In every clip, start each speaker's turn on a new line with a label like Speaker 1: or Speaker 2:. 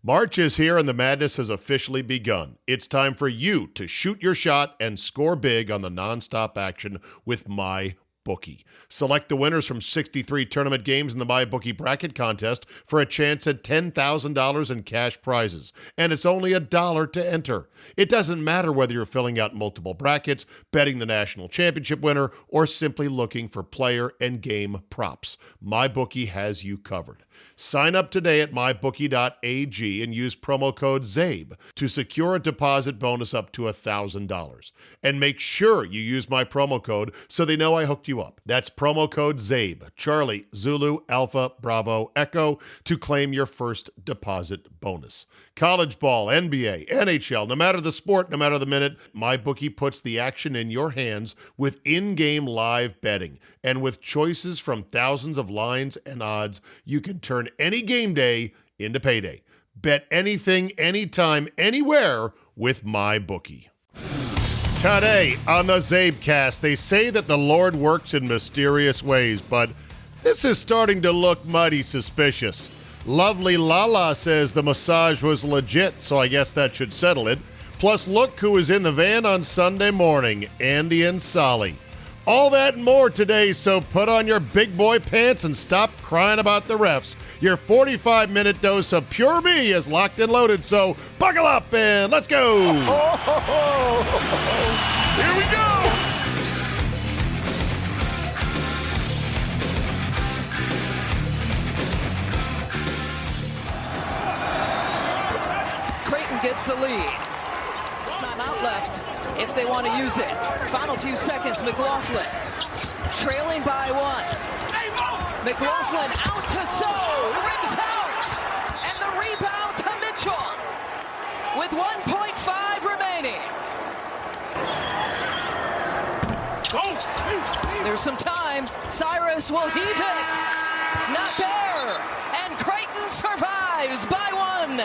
Speaker 1: March is here and the madness has officially begun. It's time for you to shoot your shot and score big on the nonstop action with MyBookie. Select the winners from 63 tournament games in the MyBookie bracket contest for a chance at $10,000 in cash prizes. And it's only $1 to enter. It doesn't matter whether you're filling out multiple brackets, betting the national championship winner, or simply looking for player and game props. MyBookie has you covered. Sign up today at mybookie.ag and use promo code ZABE to secure a deposit bonus up to $1,000. And make sure you use my promo code so they know I hooked you up. That's promo code ZABE, Charlie, Zulu, Alpha, Bravo, Echo, to claim your first deposit bonus. College ball, NBA, NHL, no matter the sport, no matter the minute, MyBookie puts the action in your hands with in-game live betting. And with choices from thousands of lines and odds, you can turn any game day into payday. Bet anything, anytime, anywhere with MyBookie. Today on the Zabecast, they say that the Lord works in mysterious ways, but this is starting to look mighty suspicious. Lovely Lala says the massage was legit, so I guess that should settle it. Plus, look who is in the van on Sunday morning, Andy and Solly. All that and more today, so put on your big boy pants and stop crying about the refs. Your 45-minute dose of Pure Me is locked and loaded, so buckle up and let's go!
Speaker 2: Here we go!
Speaker 3: Creighton gets the lead. Timeout left if they want to use it. Final few seconds, McLaughlin trailing by one. McLaughlin out to Sow, rims out, and the rebound to Mitchell with 1.5 remaining. There's some time. Cyrus will heave it. Not there. And Creighton survives by one.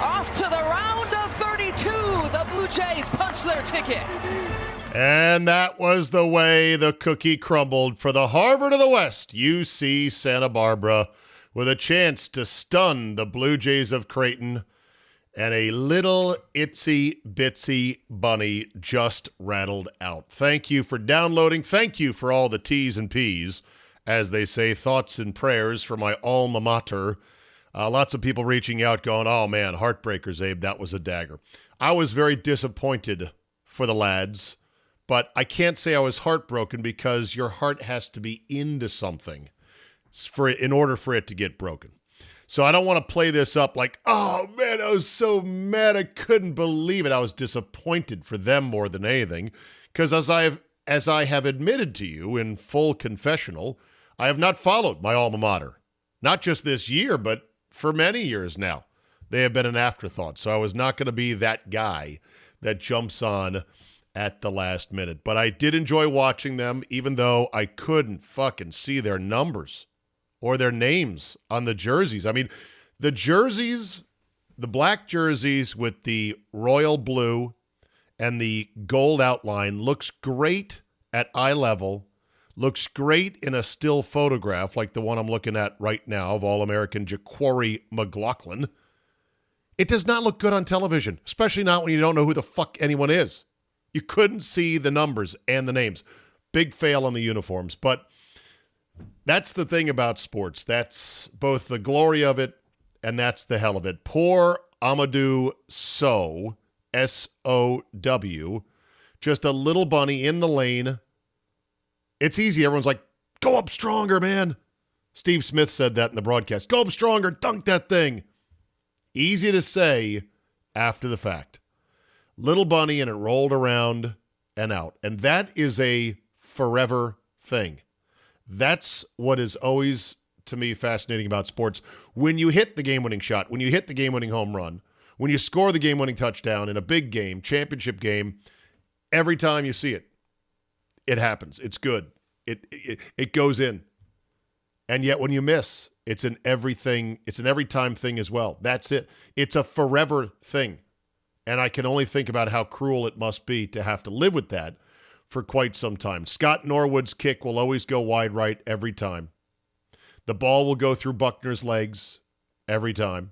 Speaker 3: Off to the round of 32. The Blue Jays punch their ticket.
Speaker 1: And that was the way the cookie crumbled for the Harvard of the West, UC Santa Barbara, with a chance to stun the Blue Jays of Creighton. And a little itsy bitsy bunny just rattled out. Thank you for downloading. Thank you for all the T's and P's, as they say, thoughts and prayers for my alma mater. Lots of people reaching out going, oh man, heartbreakers, Abe, that was a dagger. I was very disappointed for the lads, but I can't say I was heartbroken because your heart has to be into something in order for it to get broken. So I don't want to play this up like, oh man, I was so mad I couldn't believe it. I was disappointed for them more than anything, because as I have admitted to you in full confessional, I have not followed my alma mater. Not just this year, but for many years now. They have been an afterthought. So I was not going to be that guy that jumps on at the last minute. But I did enjoy watching them, even though I couldn't fucking see their numbers or their names on the jerseys. I mean, the jerseys, the black jerseys with the royal blue and the gold outline looks great at eye level, looks great in a still photograph like the one I'm looking at right now of All-American Ja'Cory McLaughlin. It does not look good on television, especially not when you don't know who the fuck anyone is. You couldn't see the numbers and the names. Big fail on the uniforms, but that's the thing about sports. That's both the glory of it and that's the hell of it. Poor Amadou Sow, S-O-W, just a little bunny in the lane. It's easy. Everyone's like, go up stronger, man. Steve Smith said that in the broadcast. Go up stronger, dunk that thing. Easy to say after the fact. Little bunny and it rolled around and out. And that is a forever thing. That's what is always, to me, fascinating about sports. When you hit the game-winning shot, when you hit the game-winning home run, when you score the game-winning touchdown in a big game, championship game, every time you see it, it happens. It's good. It goes in. And yet when you miss, it's an everything. It's an every time thing as well. That's it. It's a forever thing. And I can only think about how cruel it must be to have to live with that for quite some time. Scott Norwood's kick will always go wide right every time. The ball will go through Buckner's legs every time.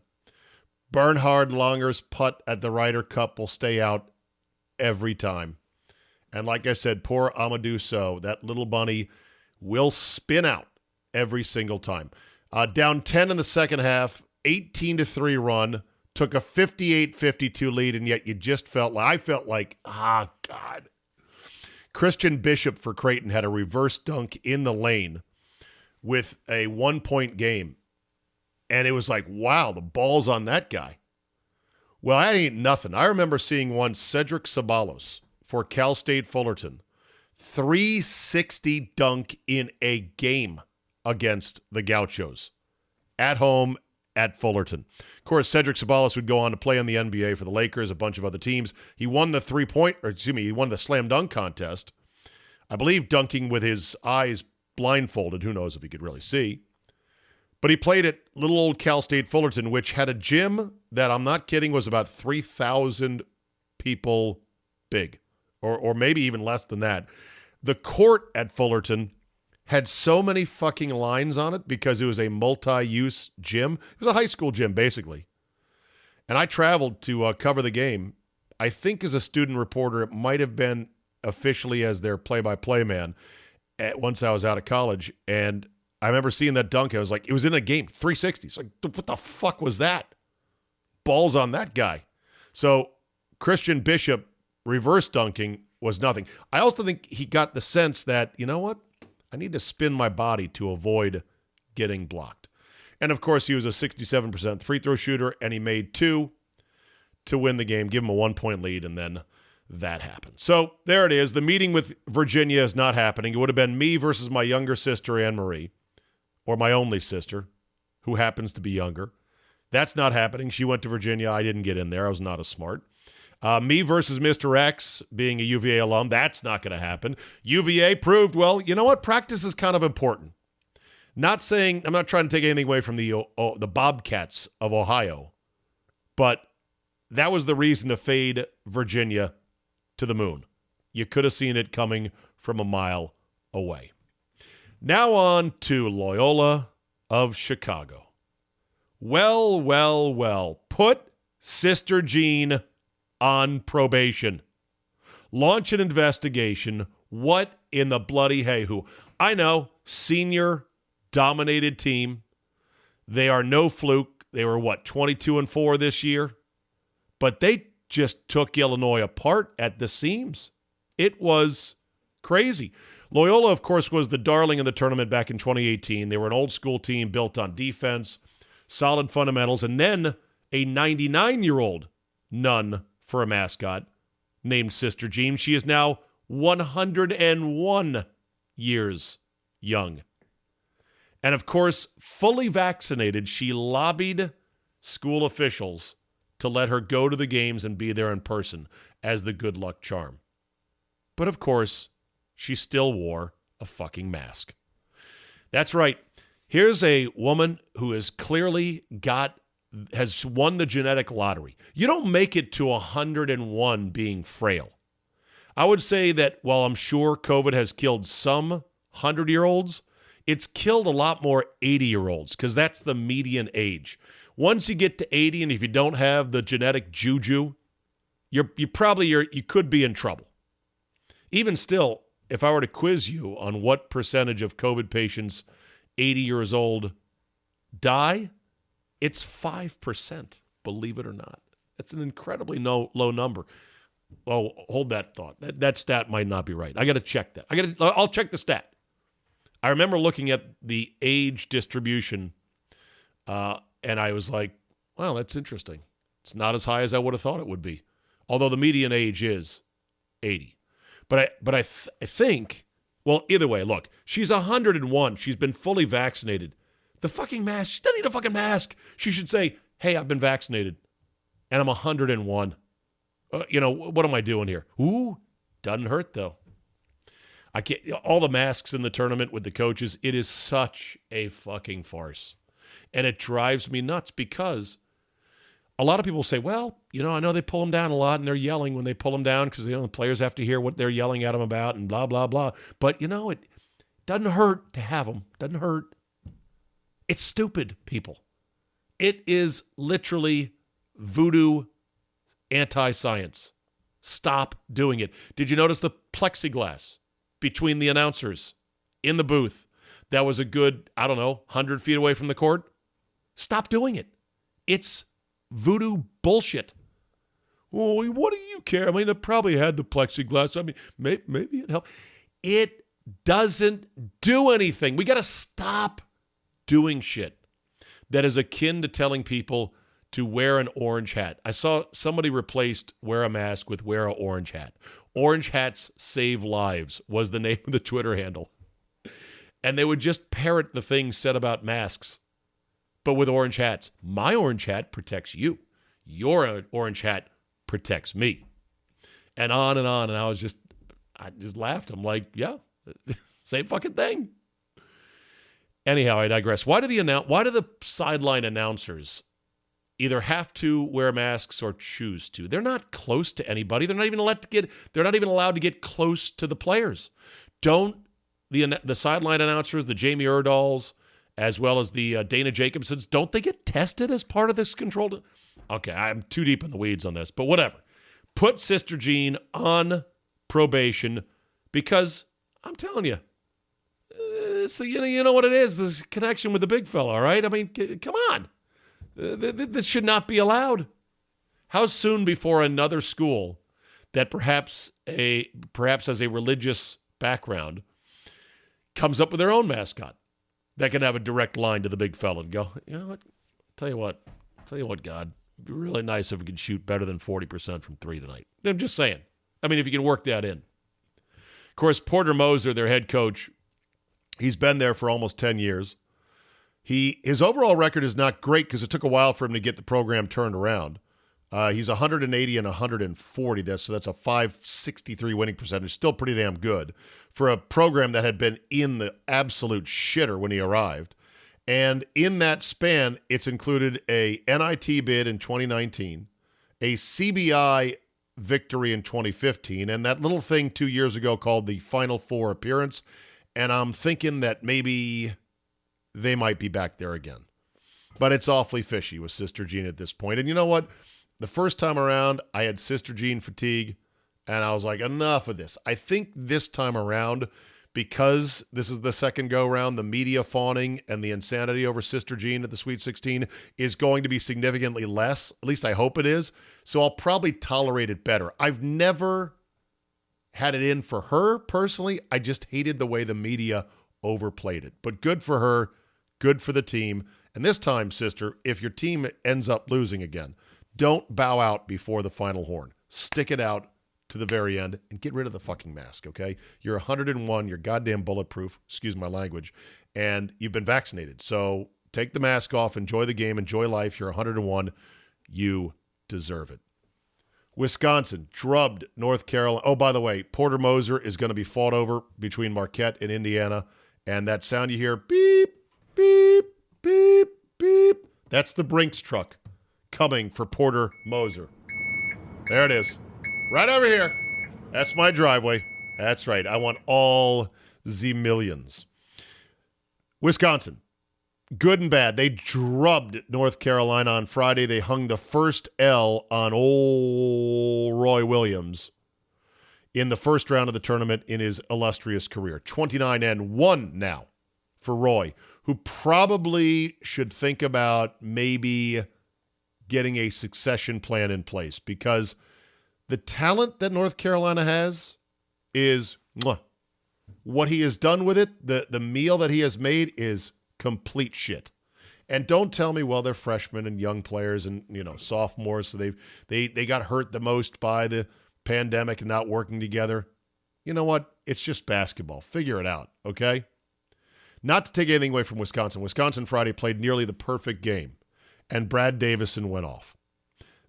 Speaker 1: Bernhard Langer's putt at the Ryder Cup will stay out every time. And like I said, poor Amadou Sow, that little bunny, will spin out every single time. Down 10 in the second half, 18-3 run, took a 58-52 lead, and yet you just I felt like, God. Christian Bishop for Creighton had a reverse dunk in the lane with a 1-point game. And it was like, wow, the ball's on that guy. Well, that ain't nothing. I remember seeing one, Cedric Ceballos for Cal State Fullerton. 360 dunk in a game against the Gauchos. At home at Fullerton. Of course, Cedric Ceballos would go on to play in the NBA for the Lakers, a bunch of other teams. He won the he won the slam dunk contest. I believe dunking with his eyes blindfolded. Who knows if he could really see. But he played at little old Cal State Fullerton, which had a gym that, I'm not kidding, was about 3,000 people big, or maybe even less than that. The court at Fullerton had so many fucking lines on it because it was a multi-use gym. It was a high school gym, basically. And I traveled to cover the game. I think as a student reporter, it might have been officially as their play-by-play man once I was out of college. And I remember seeing that dunk. I was like, it was in a game, 360. It's like, what the fuck was that? Balls on that guy. So Christian Bishop reverse dunking was nothing. I also think he got the sense that, you know what? I need to spin my body to avoid getting blocked. And, of course, he was a 67% free throw shooter, and he made 2 to win the game, give him a 1-point lead, and then that happened. So there it is. The meeting with Virginia is not happening. It would have been me versus my younger sister, Anne-Marie, or my only sister, who happens to be younger. That's not happening. She went to Virginia. I didn't get in there. I was not as smart. Me versus Mr. X, being a UVA alum, that's not going to happen. UVA proved, well, you know what? Practice is kind of important. Not saying, I'm not trying to take anything away from the Bobcats of Ohio, but that was the reason to fade Virginia to the moon. You could have seen it coming from a mile away. Now on to Loyola of Chicago. Well, put Sister Jean on probation. Launch an investigation. What in the bloody hey-hoo? I know, senior-dominated team. They are no fluke. They were, 22-4 this year? But they just took Illinois apart at the seams. It was crazy. Loyola, of course, was the darling of the tournament back in 2018. They were an old-school team built on defense, solid fundamentals, and then a 99-year-old nun for a mascot named Sister Jean. She is now 101 years young. And of course, fully vaccinated, she lobbied school officials to let her go to the games and be there in person as the good luck charm. But of course, she still wore a fucking mask. That's right. Here's a woman who has won the genetic lottery. You don't make it to 101 being frail. I would say that while I'm sure COVID has killed some 100-year-olds, it's killed a lot more 80-year-olds because that's the median age. Once you get to 80, and if you don't have the genetic juju, you could be in trouble. Even still, if I were to quiz you on what percentage of COVID patients 80 years old die, it's 5%, believe it or not. That's an incredibly low number. Oh, hold that thought. That stat might not be right. I got to check that. I'll check the stat. I remember looking at the age distribution, and I was like, wow, that's interesting. It's not as high as I would have thought it would be, although the median age is 80. But I think, well, either way, look, she's 101. She's been fully vaccinated. The fucking mask, she doesn't need a fucking mask. She should say, hey, I've been vaccinated, and I'm 101. What am I doing here? Ooh, doesn't hurt, though. I can't. All the masks in the tournament with the coaches, it is such a fucking farce. And it drives me nuts because a lot of people say, well, I know they pull them down a lot and they're yelling when they pull them down because the players have to hear what they're yelling at them about and blah, blah, blah. But, it doesn't hurt to have them. Doesn't hurt. It's stupid, people. It is literally
Speaker 2: voodoo anti-science. Stop doing it. Did you notice the plexiglass between the announcers in the booth that was a good, 100 feet away from the court? Stop doing it. It's voodoo bullshit. Well, what do you care? I mean, it probably had the plexiglass. I mean, maybe it helped. It doesn't do anything. We got to stop doing shit that is akin to telling people to wear an orange hat. I saw somebody replaced wear a mask with wear an orange hat. Orange hats save lives was the name of the Twitter handle. And they would just parrot the things said about masks, but with orange hats. My orange hat protects you. Your orange hat protects me. And on and on. And I just laughed. I'm like, yeah, same fucking thing. Anyhow, I digress. Why do the sideline announcers either have to wear masks or choose to? They're not close to anybody. They're not even allowed to get close to the players. Don't the sideline announcers, the Jamie Erdals, as well as the Dana Jacobsons, don't they get tested as part of this controlled? Okay, I'm too deep in the weeds on this, but whatever. Put Sister Jean on probation because I'm telling you, it's the, you know what it is, this connection with the big fella, all right? I mean, come on. This should not be allowed. How soon before another school that perhaps has a religious background comes up with their own mascot that can have a direct line to the big fella and go, you know what? Tell you what, God, it'd be really nice if we could shoot better than 40% from three tonight. I'm just saying. I mean, if you can work that in. Of course, Porter Moser, their head coach, he's been there for almost 10 years. His overall record is not great because it took a while for him to get the program turned around. He's 180 and 140, so that's a .563 winning percentage. Still pretty damn good for a program that had been in the absolute shitter when he arrived. And in that span, it's included a NIT bid in 2019, a CBI victory in 2015, and that little thing 2 years ago called the Final Four appearance. And I'm thinking that maybe they might be back there again. But it's awfully fishy with Sister Jean at this point. And you know what? The first time around, I had Sister Jean fatigue, and I was like, enough of this. I think this time around, because this is the second go-round, the media fawning and the insanity over Sister Jean at the Sweet 16 is going to be significantly less. At least I hope it is. So I'll probably tolerate it better. I've never had it in for her personally. I just hated the way the media overplayed it. But good for her, good for the team. And this time, sister, if your team ends up losing again, don't bow out before the final horn. Stick it out to the very end and get rid of the fucking mask, okay? You're 101, you're goddamn bulletproof, excuse my language, and you've been vaccinated. So take the mask off, enjoy the game, enjoy life. You're 101. You deserve it. Wisconsin drubbed North Carolina. Oh, by the way, Porter Moser is going to be fought over between Marquette and Indiana. And that sound you hear, beep, beep, beep, beep, that's the Brinks truck coming for Porter Moser. There it is. Right over here. That's my driveway. That's right. I want all the millions. Wisconsin. Good and bad. They drubbed North Carolina on Friday. They hung the first L on old Roy Williams in the first round of the tournament in his illustrious career. 29-1 now for Roy, who probably should think about maybe getting a succession plan in place because the talent that North Carolina has is what he has done with it. The meal that he has made is complete shit. And don't tell me, well, they're freshmen and young players and, sophomores, so they got hurt the most by the pandemic and not working together. You know what? It's just basketball. Figure it out, okay? Not to take anything away from Wisconsin. Wisconsin Friday played nearly the perfect game, and Brad Davison went off.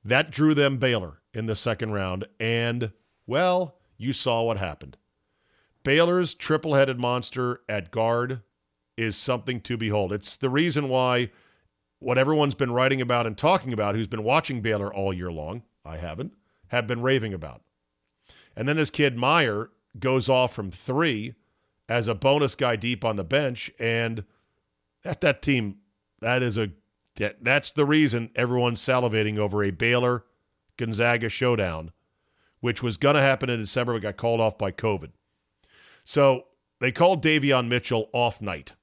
Speaker 2: That drew them Baylor in the second round, and, well, you saw what happened. Baylor's triple-headed monster at guard is something to behold. It's the reason why what everyone's been writing about and talking about, who's been watching Baylor all year long, I haven't, have been raving about. And then this kid Meyer goes off from three as a bonus guy deep on the bench, and that team, that is a That's the reason everyone's salivating over a Baylor-Gonzaga showdown, which was going to happen in December but got called off by COVID. So they called Davion Mitchell off night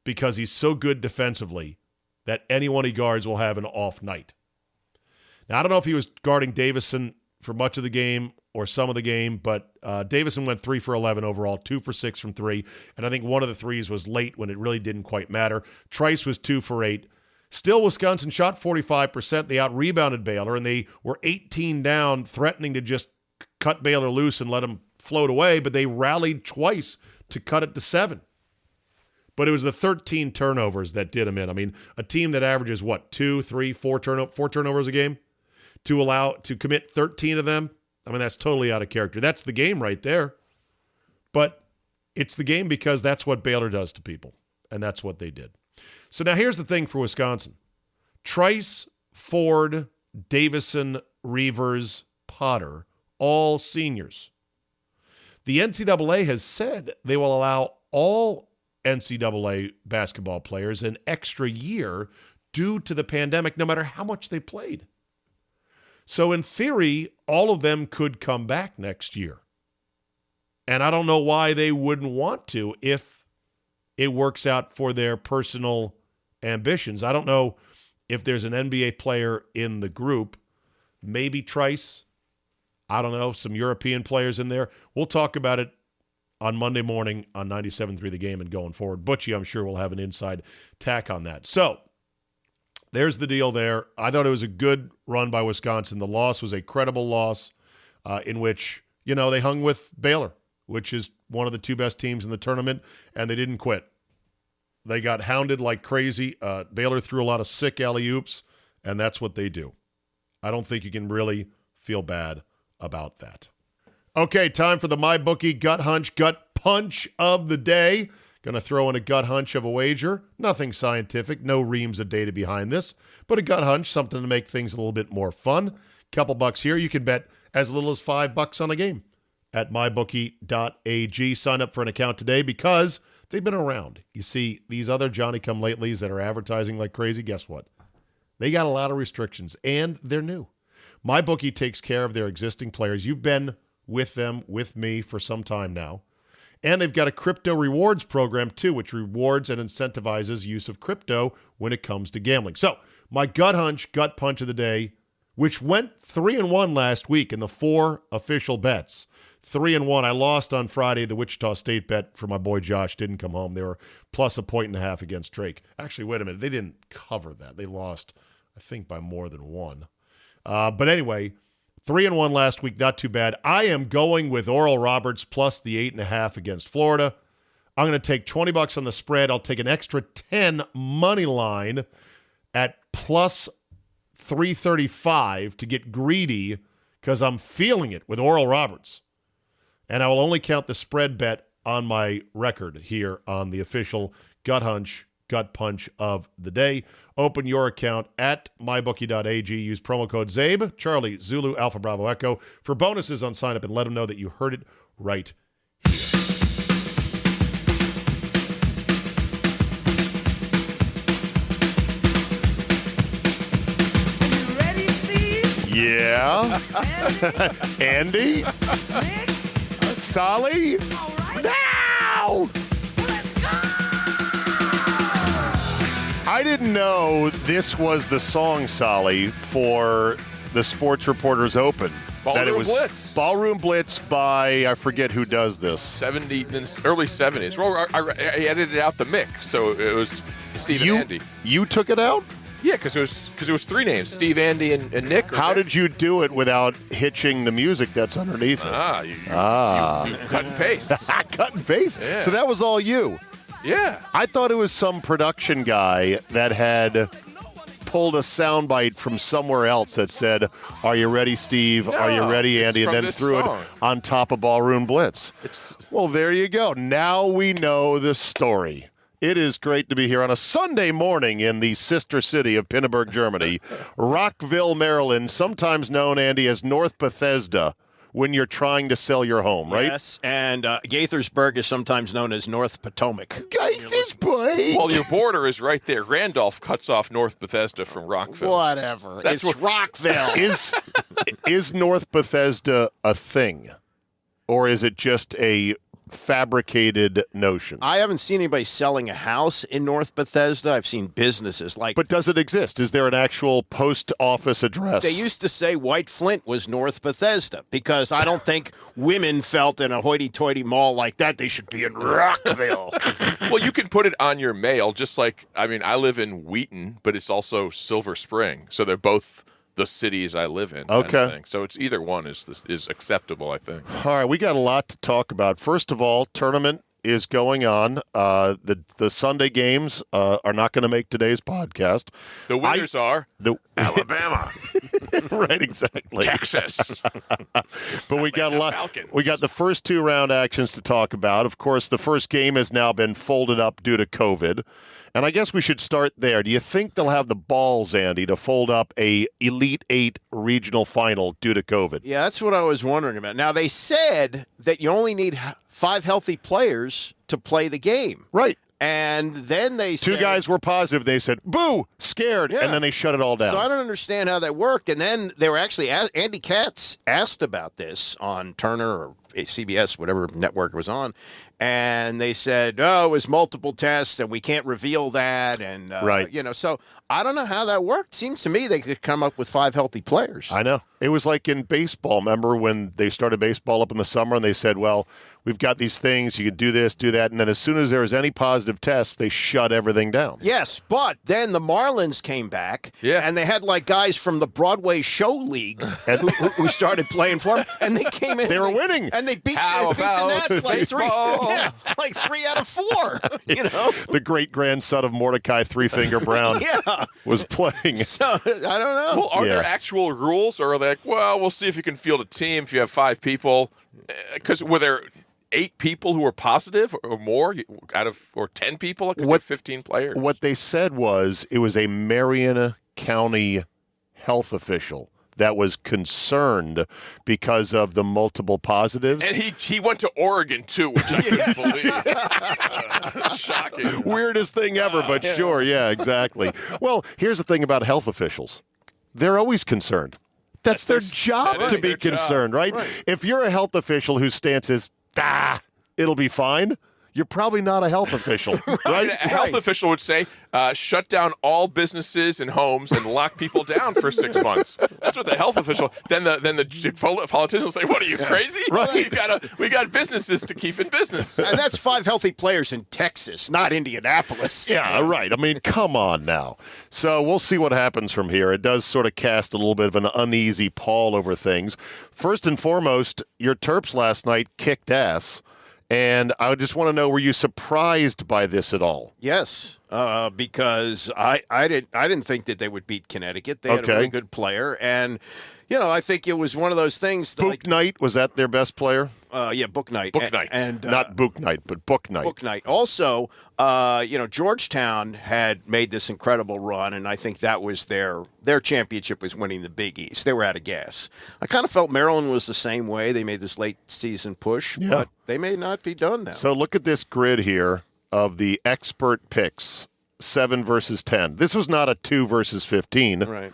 Speaker 2: because he's so good defensively that anyone he guards will have an off night. Now, I don't know if he was guarding Davison for much of the game or some of the game, but Davison went 3 for 11 overall, 2 for 6 from 3, and I think one of the threes was late when it really didn't quite matter. Trice was 2 for 8. Still, Wisconsin shot 45%. They out-rebounded Baylor, and they were 18 down, threatening to just cut Baylor loose and let them float away, but they rallied twice to cut it to 7. But it was the 13 turnovers that did them in. I mean, a team that averages, 2, 3, 4 turnovers a game, to commit 13 of them, I mean, that's totally out of character. That's the game right there. But it's the game because that's what Baylor does to people, and that's what they did. So now here's the thing for Wisconsin. Trice, Ford, Davison, Reavers, Potter, all seniors. The NCAA has said they will allow all NCAA basketball players an extra year due to the pandemic, no matter how much they played. So in theory, all of them could come back next year. And I don't know why they wouldn't want to if it works out for their personal ambitions. I don't know if there's an NBA player in the group, maybe Trice. I don't know, some European players in there. We'll talk about it on Monday morning on 97.3 The Game and going forward. Butchie, I'm sure, will have an inside tack on that. So there's the deal there. I thought it was a good run by Wisconsin. The loss was a credible loss in which, they hung with Baylor, which is one of the two best teams in the tournament, and they didn't quit. They got hounded like crazy. Baylor threw a lot of sick alley-oops, and that's what they do. I don't think you can really feel bad about that. Okay, time for the MyBookie Gut Hunch, Gut Punch of the day. Going to throw in a gut hunch of a wager. Nothing scientific, no reams of data behind this, but a gut hunch, something to make things a little bit more fun. Couple bucks here. You can bet as little as $5 on a game at mybookie.ag. Sign up for an account today because they've been around. You see, these other Johnny-come-latelys that are advertising like crazy, guess what? They got a lot of restrictions, and they're new. MyBookie takes care of their existing players. You've been with them, with me, for some time now. And they've got a crypto rewards program, too, which rewards and incentivizes use of crypto when it comes to gambling. So, my gut hunch, gut punch of the day, which went 3-1 last week in the 4 official bets. 3-1. I lost on Friday. The Wichita State bet for my boy Josh didn't come home. They were plus 1.5 against Drake. Actually, wait a minute. They didn't cover that. They lost, I think, by more than 1. But anyway, 3-1 last week, not too bad. I am going with Oral Roberts plus the 8.5 against Florida. I'm going to take $20 on the spread. I'll take an extra 10 money line at plus 335 to get greedy because I'm feeling it with Oral Roberts. And I will only count the spread bet on my record here on the official Gut Hunch, Gut Punch of the day. Open your account at mybookie.ag. Use promo code ZABE, Charlie, Zulu, Alpha, Bravo, Echo for bonuses on sign up and let them know that you heard it right here.
Speaker 4: Ready, Steve?
Speaker 1: Yeah. Andy?
Speaker 4: Nick?
Speaker 1: Solly?
Speaker 4: All right.
Speaker 1: Now!
Speaker 4: Let's go!
Speaker 1: I didn't know this was the song, Solly, for the Sports Reporters Open.
Speaker 5: Ballroom Blitz.
Speaker 1: Ballroom Blitz by, I forget who does this.
Speaker 5: Early 70s. Well, I edited out the mix, so it was Steve and Andy.
Speaker 1: You took it out?
Speaker 5: Yeah, because it was 3 names: Steve, Andy, and Nick.
Speaker 1: How did you do it without hitching the music that's underneath it?
Speaker 5: You cut and paste.
Speaker 1: Cut and paste?
Speaker 5: Yeah.
Speaker 1: So that was all you?
Speaker 5: Yeah.
Speaker 1: I thought it was some production guy that had pulled a soundbite from somewhere else that said, "Are you ready, Steve?
Speaker 5: No,
Speaker 1: Are you ready, Andy?" And then threw
Speaker 5: song.
Speaker 1: it on top of Ballroom Blitz. Well, there you go. Now we know the story. It is great to be here on a Sunday morning in the sister city of Pinneberg, Germany, Rockville, Maryland, sometimes known, Andy, as North Bethesda, when you're trying to sell your home, right?
Speaker 6: Yes, and Gaithersburg is sometimes known as North Potomac.
Speaker 1: Gaithersburg?
Speaker 6: league.
Speaker 5: Well, your border is right there. Randolph cuts off North Bethesda from Rockville.
Speaker 6: Whatever.
Speaker 5: That's
Speaker 6: It's Rockville.
Speaker 1: Is North Bethesda a thing, or is it just a fabricated notion?
Speaker 6: I haven't seen anybody selling a house in North Bethesda. I've seen businesses like.
Speaker 1: But does it exist? Is there an actual post office address?
Speaker 6: They used to say White Flint was North Bethesda because I don't think women felt in a hoity-toity mall like that they should be in Rockville.
Speaker 5: Well, you can put it on your mail, just like, I live in Wheaton, but it's also Silver Spring. So they're both the cities I live in. kind of
Speaker 1: Okay.
Speaker 5: thing. So it's either one is acceptable, I think.
Speaker 1: All right, we got a lot to talk about. First of all, tournament is going on. The Sunday games are not going to make today's podcast.
Speaker 5: The winners are
Speaker 1: Alabama. Right, exactly.
Speaker 5: Texas.
Speaker 1: But we got a lot.
Speaker 5: Falcons.
Speaker 1: We got the first 2 round actions to talk about. Of course, the first game has now been folded up due to COVID. And I guess we should start there. Do you think they'll have the balls, Andy, to fold up a Elite 8 regional final due to COVID?
Speaker 6: Yeah, that's what I was wondering about. Now, they said that you only need 5 healthy players to play the game.
Speaker 1: Right.
Speaker 6: And then they said...
Speaker 1: 2 guys were positive. They said, boo, scared,
Speaker 6: Yeah.
Speaker 1: and then they shut it all down.
Speaker 6: So I don't understand how that worked. And then they were actually... Andy Katz asked about this on Turner or CBS, whatever network it was on. And they said, oh, it was multiple tests, and we can't reveal that. And,
Speaker 1: Right.
Speaker 6: So I don't know how that worked. Seems to me they could come up with 5 healthy players.
Speaker 1: I know. It was like in baseball. Remember when they started baseball up in the summer and they said, well, we've got these things. You can do this, do that. And then as soon as there was any positive tests, they shut everything down.
Speaker 6: Yes, but then the Marlins came back,
Speaker 5: Yeah.
Speaker 6: and they had like guys from the Broadway Show League who started playing for them, and they came in.
Speaker 1: They were winning.
Speaker 6: and they beat
Speaker 5: How
Speaker 6: the
Speaker 5: about
Speaker 6: Nats like
Speaker 5: baseball?
Speaker 6: like 3 out of 4. You know,
Speaker 1: The great-grandson of Mordecai Three-Finger Brown
Speaker 6: yeah.
Speaker 1: was playing.
Speaker 6: So I don't know.
Speaker 5: Well, are
Speaker 1: Yeah.
Speaker 5: there actual rules, or are they like, well, we'll see if you can field a team if you have 5 people? Because were there 8 people who were positive or more or 10 people? Because
Speaker 1: What-
Speaker 5: 15 players.
Speaker 1: What they said was it was a Marion County health official that was concerned because of the multiple positives.
Speaker 5: And he went to Oregon too, which I couldn't believe. Shocking.
Speaker 1: Weirdest thing ever, but sure, yeah, exactly. Well, here's the thing about health officials. They're always concerned. That's their job
Speaker 5: that
Speaker 1: to
Speaker 5: is
Speaker 1: be
Speaker 5: their job.
Speaker 1: concerned, right? If you're a health official whose stance is, it'll be fine, you're probably not a health official, right?
Speaker 5: A health official would say, shut down all businesses and homes and lock people down for 6 months. That's what the health official. Then the politicians will say, "What are you crazy?
Speaker 1: Right.
Speaker 5: We got businesses to keep in business."
Speaker 6: And that's 5 healthy players in Texas, not Indianapolis.
Speaker 1: Yeah, right. I mean, come on now. So we'll see what happens from here. It does sort of cast a little bit of an uneasy pall over things. First and foremost, your Terps last night kicked ass. And I just want to know, were you surprised by this at all?
Speaker 6: Yes, because I didn't think that they would beat Connecticut. They had a
Speaker 1: Okay.
Speaker 6: really good player, and I think it was one of those things. That,
Speaker 1: Book Knight, was that their best player?
Speaker 6: Book Night.
Speaker 5: Book Knight.
Speaker 6: and
Speaker 1: Not Book Knight, but Book Knight.
Speaker 6: Book Night. Also, Georgetown had made this incredible run, and I think that was their championship was winning the Big East. They were out of gas. I kind of felt Maryland was the same way. They made this late season push,
Speaker 1: Yeah.
Speaker 6: but they may not be done now.
Speaker 1: So look at this grid here of the expert picks, 7 versus 10. This was not a 2 versus 15.
Speaker 6: Right.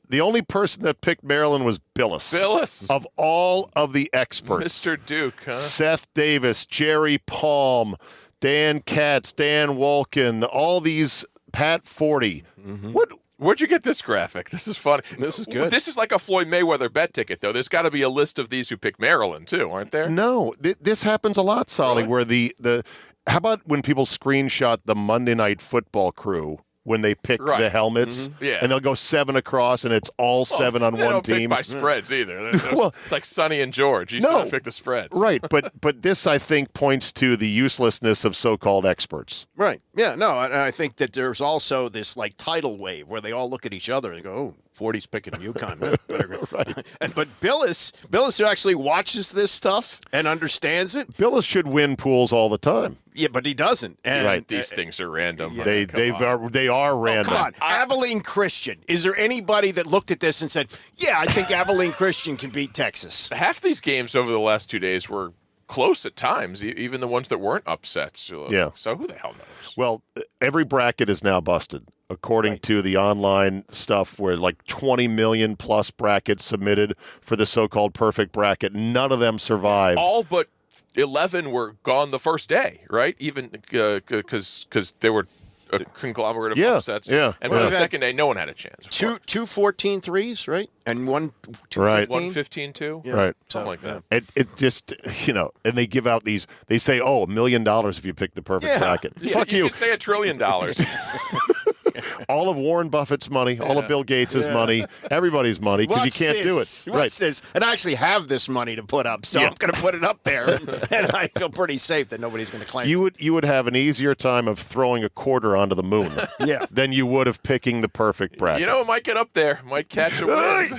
Speaker 1: The only person that picked Maryland was Billis.
Speaker 5: Billis,
Speaker 1: Of all of the experts.
Speaker 5: Mr. Duke, huh?
Speaker 1: Seth Davis, Jerry Palm, Dan Katz, Dan Wolkin, all these, Pat Forty. What?
Speaker 5: Where'd you get this graphic? This is funny.
Speaker 6: This is good.
Speaker 5: This is like a Floyd Mayweather bet ticket, though. There's got to be a list of these who pick Maryland, too, aren't there?
Speaker 1: No, this happens a lot, Solly,
Speaker 5: Really?
Speaker 1: where the how about when people screenshot the Monday Night Football crew when they pick
Speaker 5: Right.
Speaker 1: the helmets,
Speaker 5: Yeah.
Speaker 1: and they'll go 7 across, and it's all 7 on
Speaker 5: They
Speaker 1: one
Speaker 5: don't pick
Speaker 1: team.
Speaker 5: by spreads either.
Speaker 1: Well,
Speaker 5: It's like Sonny and George. You
Speaker 1: no.
Speaker 5: still pick the spreads.
Speaker 1: Right, but this, I think, points to the uselessness of so-called experts.
Speaker 6: Right. Yeah. No, and I think that there's also this like tidal wave where they all look at each other and go, "Oh, 40's picking UConn." Right. But Billis, who actually watches this stuff and understands it,
Speaker 1: Billis should win pools all the time.
Speaker 6: yeah, but he doesn't. And,
Speaker 1: Right.
Speaker 5: These things are random.
Speaker 1: They are random.
Speaker 6: Come on, Abilene Christian. Is there anybody that looked at this and said, "Yeah, I think Abilene Christian can beat Texas"?
Speaker 5: Half these games over the last 2 days were close at times, even the ones that weren't upsets.
Speaker 1: Yeah.
Speaker 5: So who the hell knows?
Speaker 1: Well, every bracket is now busted, according to the online stuff where like 20 million plus brackets submitted for the so-called perfect bracket. None of them survived.
Speaker 5: All but 11 were gone the first day, right? Even because they were a conglomerate of upsets.
Speaker 1: Yeah.
Speaker 5: And by the second day, no one had a chance.
Speaker 6: Two 14-3s, right? And one
Speaker 5: 115 too?
Speaker 6: Yeah.
Speaker 1: Right.
Speaker 5: Something like that.
Speaker 1: It just, and they give out these, they say, $1 million if you pick the perfect bracket.
Speaker 5: Yeah,
Speaker 1: Fuck
Speaker 5: you
Speaker 1: you.
Speaker 5: could say $1 trillion.
Speaker 1: All of Warren Buffett's money, all of Bill Gates' money, everybody's money, because you can't do it.
Speaker 6: Watch this. And I actually have this money to put up, so I'm going to put it up there, and I feel pretty safe that nobody's going to claim it.
Speaker 1: You would have an easier time of throwing a quarter onto the moon than you would of picking the perfect bracket.
Speaker 5: You know, it might get up there. Might catch a wind.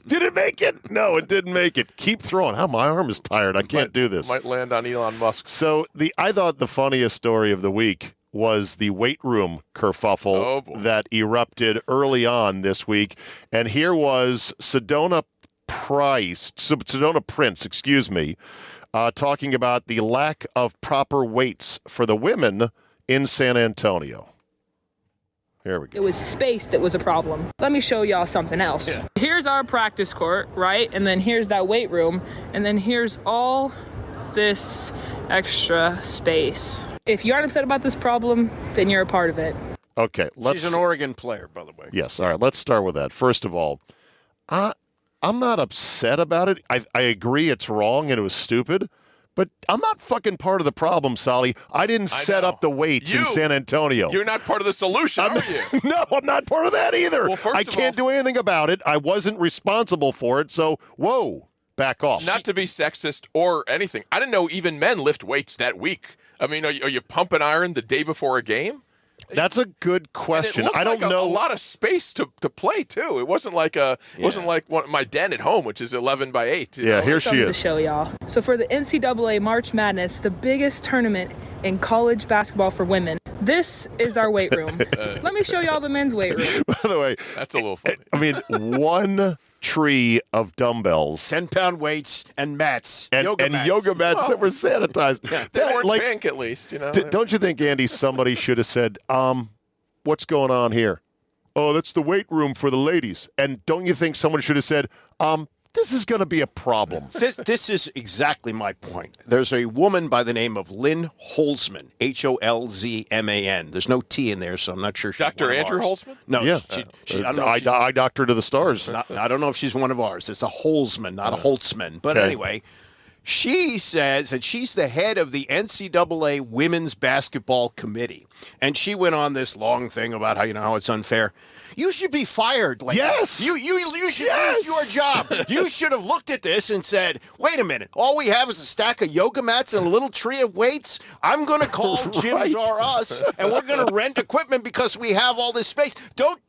Speaker 1: Did it make it? No, it didn't make it. Keep throwing. My arm is tired. I can't do this.
Speaker 5: Might land on Elon Musk.
Speaker 1: So I thought the funniest story of the week was the weight room kerfuffle that erupted early on this week. And here was Sedona Prince, talking about the lack of proper weights for the women in San Antonio. Here we go.
Speaker 7: It was space that was a problem. Let me show y'all something else. Yeah. Here's our practice court, right? And then here's that weight room. And then here's all this extra space. If you aren't upset about this problem, then you're a part of it.
Speaker 1: Okay.
Speaker 6: She's an Oregon player, by the way.
Speaker 1: Yes. All right. Let's start with that. First of all, I'm not upset about it. I agree it's wrong and it was stupid. But I'm not fucking part of the problem, Solly. I didn't set up the weights in San Antonio.
Speaker 5: You're not part of the solution, are you?
Speaker 1: No, I'm not part of that either.
Speaker 5: Well,
Speaker 1: I can't do anything about it. I wasn't responsible for it. So, whoa, back off.
Speaker 5: Not to be sexist or anything. I didn't know even men lift weights that week. I mean, are you pumping iron the day before a game?
Speaker 1: That's a good question. I don't know.
Speaker 5: A lot of space to play too. It wasn't like my den at home, which is 11 by 8.
Speaker 1: Yeah, here she is.
Speaker 7: To show y'all. So for the NCAA March Madness, the biggest tournament in college basketball for women, this is our weight room. Let me show y'all the men's weight room.
Speaker 1: By the way,
Speaker 5: that's a little funny.
Speaker 1: I mean, one tree of dumbbells,
Speaker 6: 10-pound weights and mats,
Speaker 1: yoga mats that were sanitized.
Speaker 5: Yeah, they weren't pink, at least.
Speaker 1: Don't you think, Andy? Somebody should have said, "What's going on here?" Oh, that's the weight room for the ladies. And don't you think someone should have said, this is going to be a problem?
Speaker 6: This is exactly my point. There's a woman by the name of Lynn Holzman, Holzman. There's no T in there, so I'm not sure she's
Speaker 5: Dr.
Speaker 6: one of
Speaker 5: Andrew
Speaker 6: ours.
Speaker 5: Holzman?
Speaker 6: No,
Speaker 1: yeah. I doctor to the stars.
Speaker 6: I don't know if she's one of ours. It's a Holzman, not a Holtzman. But anyway, she says, and she's the head of the NCAA Women's Basketball Committee, and she went on this long thing about how it's unfair. You should be fired.
Speaker 1: Yes.
Speaker 6: You should lose your job. You should have looked at this and said, wait a minute. All we have is a stack of yoga mats and a little tree of weights. I'm going to call Gyms R Us, and we're going to rent equipment because we have all this space. Don't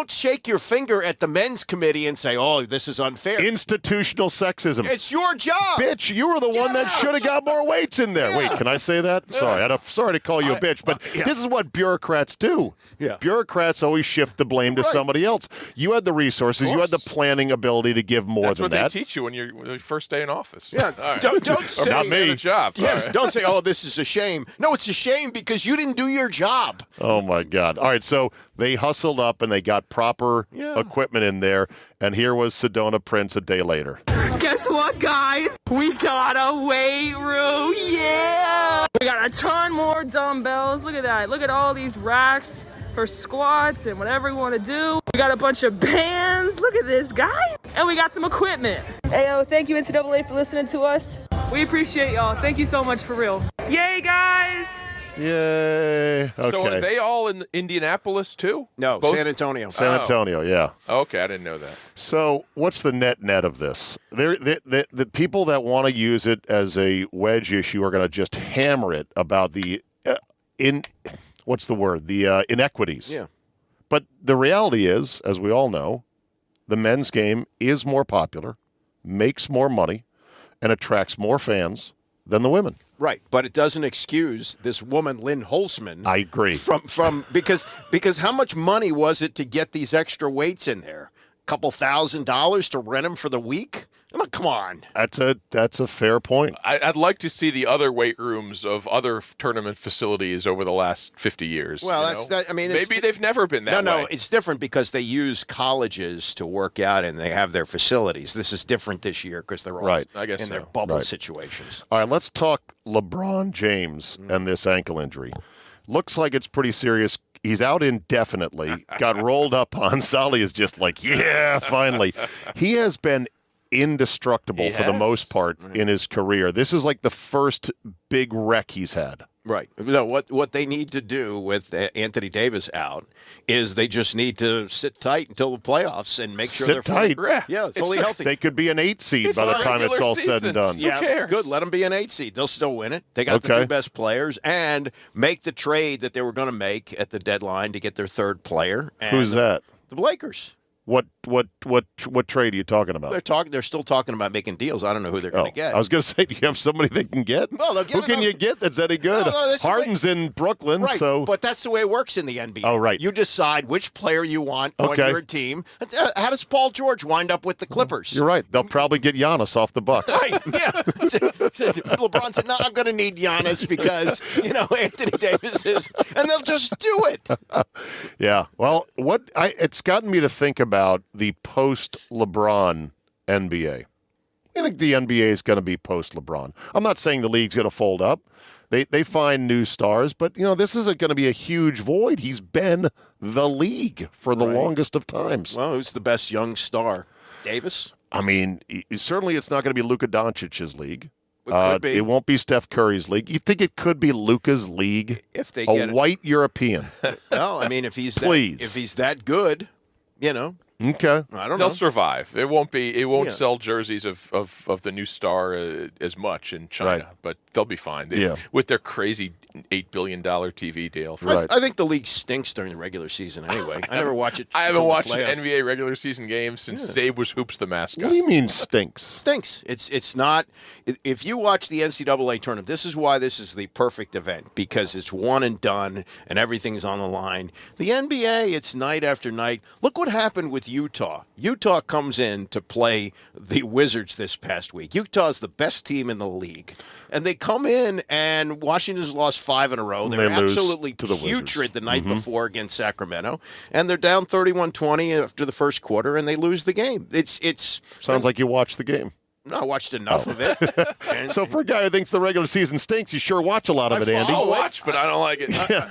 Speaker 6: shake your finger at the men's committee and say, oh, this is unfair.
Speaker 1: Institutional sexism.
Speaker 6: It's your job.
Speaker 1: Bitch, you were the one that should have got more weights in there. Yeah. Wait, can I say that? Sorry. Sorry to call you a bitch, but this is what bureaucrats do.
Speaker 6: Yeah.
Speaker 1: Bureaucrats always shift the blame to somebody else. You had the resources. You had the planning ability to give more than that.
Speaker 5: That's what they teach you when you're your first day in office.
Speaker 6: Yeah.
Speaker 5: Right.
Speaker 6: Don't say
Speaker 1: not me.
Speaker 5: Job.
Speaker 6: Yeah,
Speaker 5: right.
Speaker 6: Don't say, oh, this is a shame. No, it's a shame because you didn't do your job.
Speaker 1: Oh, my God. All right, so they hustled up and they got proper equipment in there, and here was Sedona Prince a day later.
Speaker 7: Guess what, guys? We got a weight room. Yeah! We got a ton more dumbbells. Look at that. Look at all these racks for squats and whatever we want to do. We got a bunch of bands. Look at this, guys. And we got some equipment. Ayo, thank you, NCAA, for listening to us. We appreciate y'all. Thank you so much, for real. Yay, guys!
Speaker 1: Yay. Okay.
Speaker 5: So are they all in Indianapolis, too?
Speaker 6: No,
Speaker 5: Both?
Speaker 6: San Antonio.
Speaker 1: San Antonio, yeah.
Speaker 5: Okay, I didn't know that.
Speaker 1: So what's the net of this? The people that want to use it as a wedge issue are going to just hammer it about the inequities.
Speaker 6: Yeah.
Speaker 1: But the reality is, as we all know, the men's game is more popular, makes more money, and attracts more fans than the women.
Speaker 6: Right, but it doesn't excuse this woman, Lynn Holzman.
Speaker 1: I agree.
Speaker 6: From because how much money was it to get these extra weights in there? $2,000 to rent them for the week? Come on.
Speaker 1: That's a fair point.
Speaker 5: I'd like to see the other weight rooms of other tournament facilities over the last 50 years.
Speaker 6: Well,
Speaker 5: maybe they've never been that way.
Speaker 6: No, it's different because they use colleges to work out and they have their facilities. This is different this year because they're all
Speaker 1: Right.
Speaker 5: I guess
Speaker 6: in their
Speaker 5: so.
Speaker 6: bubble
Speaker 1: Right.
Speaker 6: situations.
Speaker 1: All right, let's talk LeBron James and this ankle injury. Looks like it's pretty serious. He's out indefinitely. Got rolled up on. Solly is just like, yeah, finally. He has been indestructible for the most part in his career. This is like the first big wreck he's had.
Speaker 6: Right. No, what they need to do with Anthony Davis out is they just need to sit tight until the playoffs and make sure they're
Speaker 1: tight.
Speaker 6: fully healthy.
Speaker 1: They could be an 8 seed by the time it's all said and done.
Speaker 6: Yeah,
Speaker 5: cares?
Speaker 6: good. Let them be an 8 seed. They'll still win it. They got the two best players and make the trade that they were going to make at the deadline to get their third player. And
Speaker 1: Who's that?
Speaker 6: The Lakers.
Speaker 1: What trade are you talking about?
Speaker 6: They're still talking about making deals. I don't know who they're going to get.
Speaker 1: I was going to say, do you have somebody they can get?
Speaker 6: Well, they'll get
Speaker 1: who can you get that's any good? Harden's in Brooklyn,
Speaker 6: Right,
Speaker 1: so
Speaker 6: but that's the way it works in the NBA.
Speaker 1: Oh, right.
Speaker 6: You decide which player you want on
Speaker 1: Okay.
Speaker 6: your team. How does Paul George wind up with the Clippers?
Speaker 1: you're right. They'll probably get Giannis off the Bucks.
Speaker 6: Right, yeah. LeBron said, no, I'm going to need Giannis because, Anthony Davis is, and they'll just do it.
Speaker 1: Yeah. Well, it's gotten me to think about the post-LeBron NBA. I think the NBA is going to be post-LeBron. I'm not saying the league's going to fold up. They find new stars, but this isn't going to be a huge void. He's been the league for the longest of times.
Speaker 6: Well, who's the best young star? Davis?
Speaker 1: I mean, certainly it's not going to be Luka Doncic's league.
Speaker 6: It could be.
Speaker 1: It won't be Steph Curry's league. You think it could be Luka's league?
Speaker 6: If they get
Speaker 1: a white European.
Speaker 6: Well, I mean, if he's that good,
Speaker 1: Okay.
Speaker 6: I don't know.
Speaker 5: They'll survive. It won't sell jerseys of the new star as much in China,
Speaker 1: Right.
Speaker 5: but they'll be fine. With their crazy $8 billion TV deal.
Speaker 1: Right.
Speaker 6: I think the league stinks during the regular season anyway. I never watch it.
Speaker 5: I haven't
Speaker 6: till the
Speaker 5: watched an
Speaker 6: playoffs.
Speaker 5: NBA regular season game since Zabe was Hoops the mascot.
Speaker 1: What do you mean stinks?
Speaker 6: Stinks. It's not. If you watch the NCAA tournament, this is why this is the perfect event because it's one and done and everything's on the line. The NBA, it's night after night. Look what happened with Utah. Utah comes in to play the Wizards this past week. Utah's the best team in the league. And they come in, and Washington's lost 5 in a row. They're
Speaker 1: They lose
Speaker 6: absolutely
Speaker 1: to the
Speaker 6: putrid the night before against Sacramento. And they're down 31-20 after the first quarter, and they lose the game. It's
Speaker 1: Sounds like you watched the game.
Speaker 6: No, I watched enough of it. And
Speaker 1: So for a guy who thinks the regular season stinks, you sure watch a lot of it, Andy.
Speaker 5: I'll watch, but I don't like it.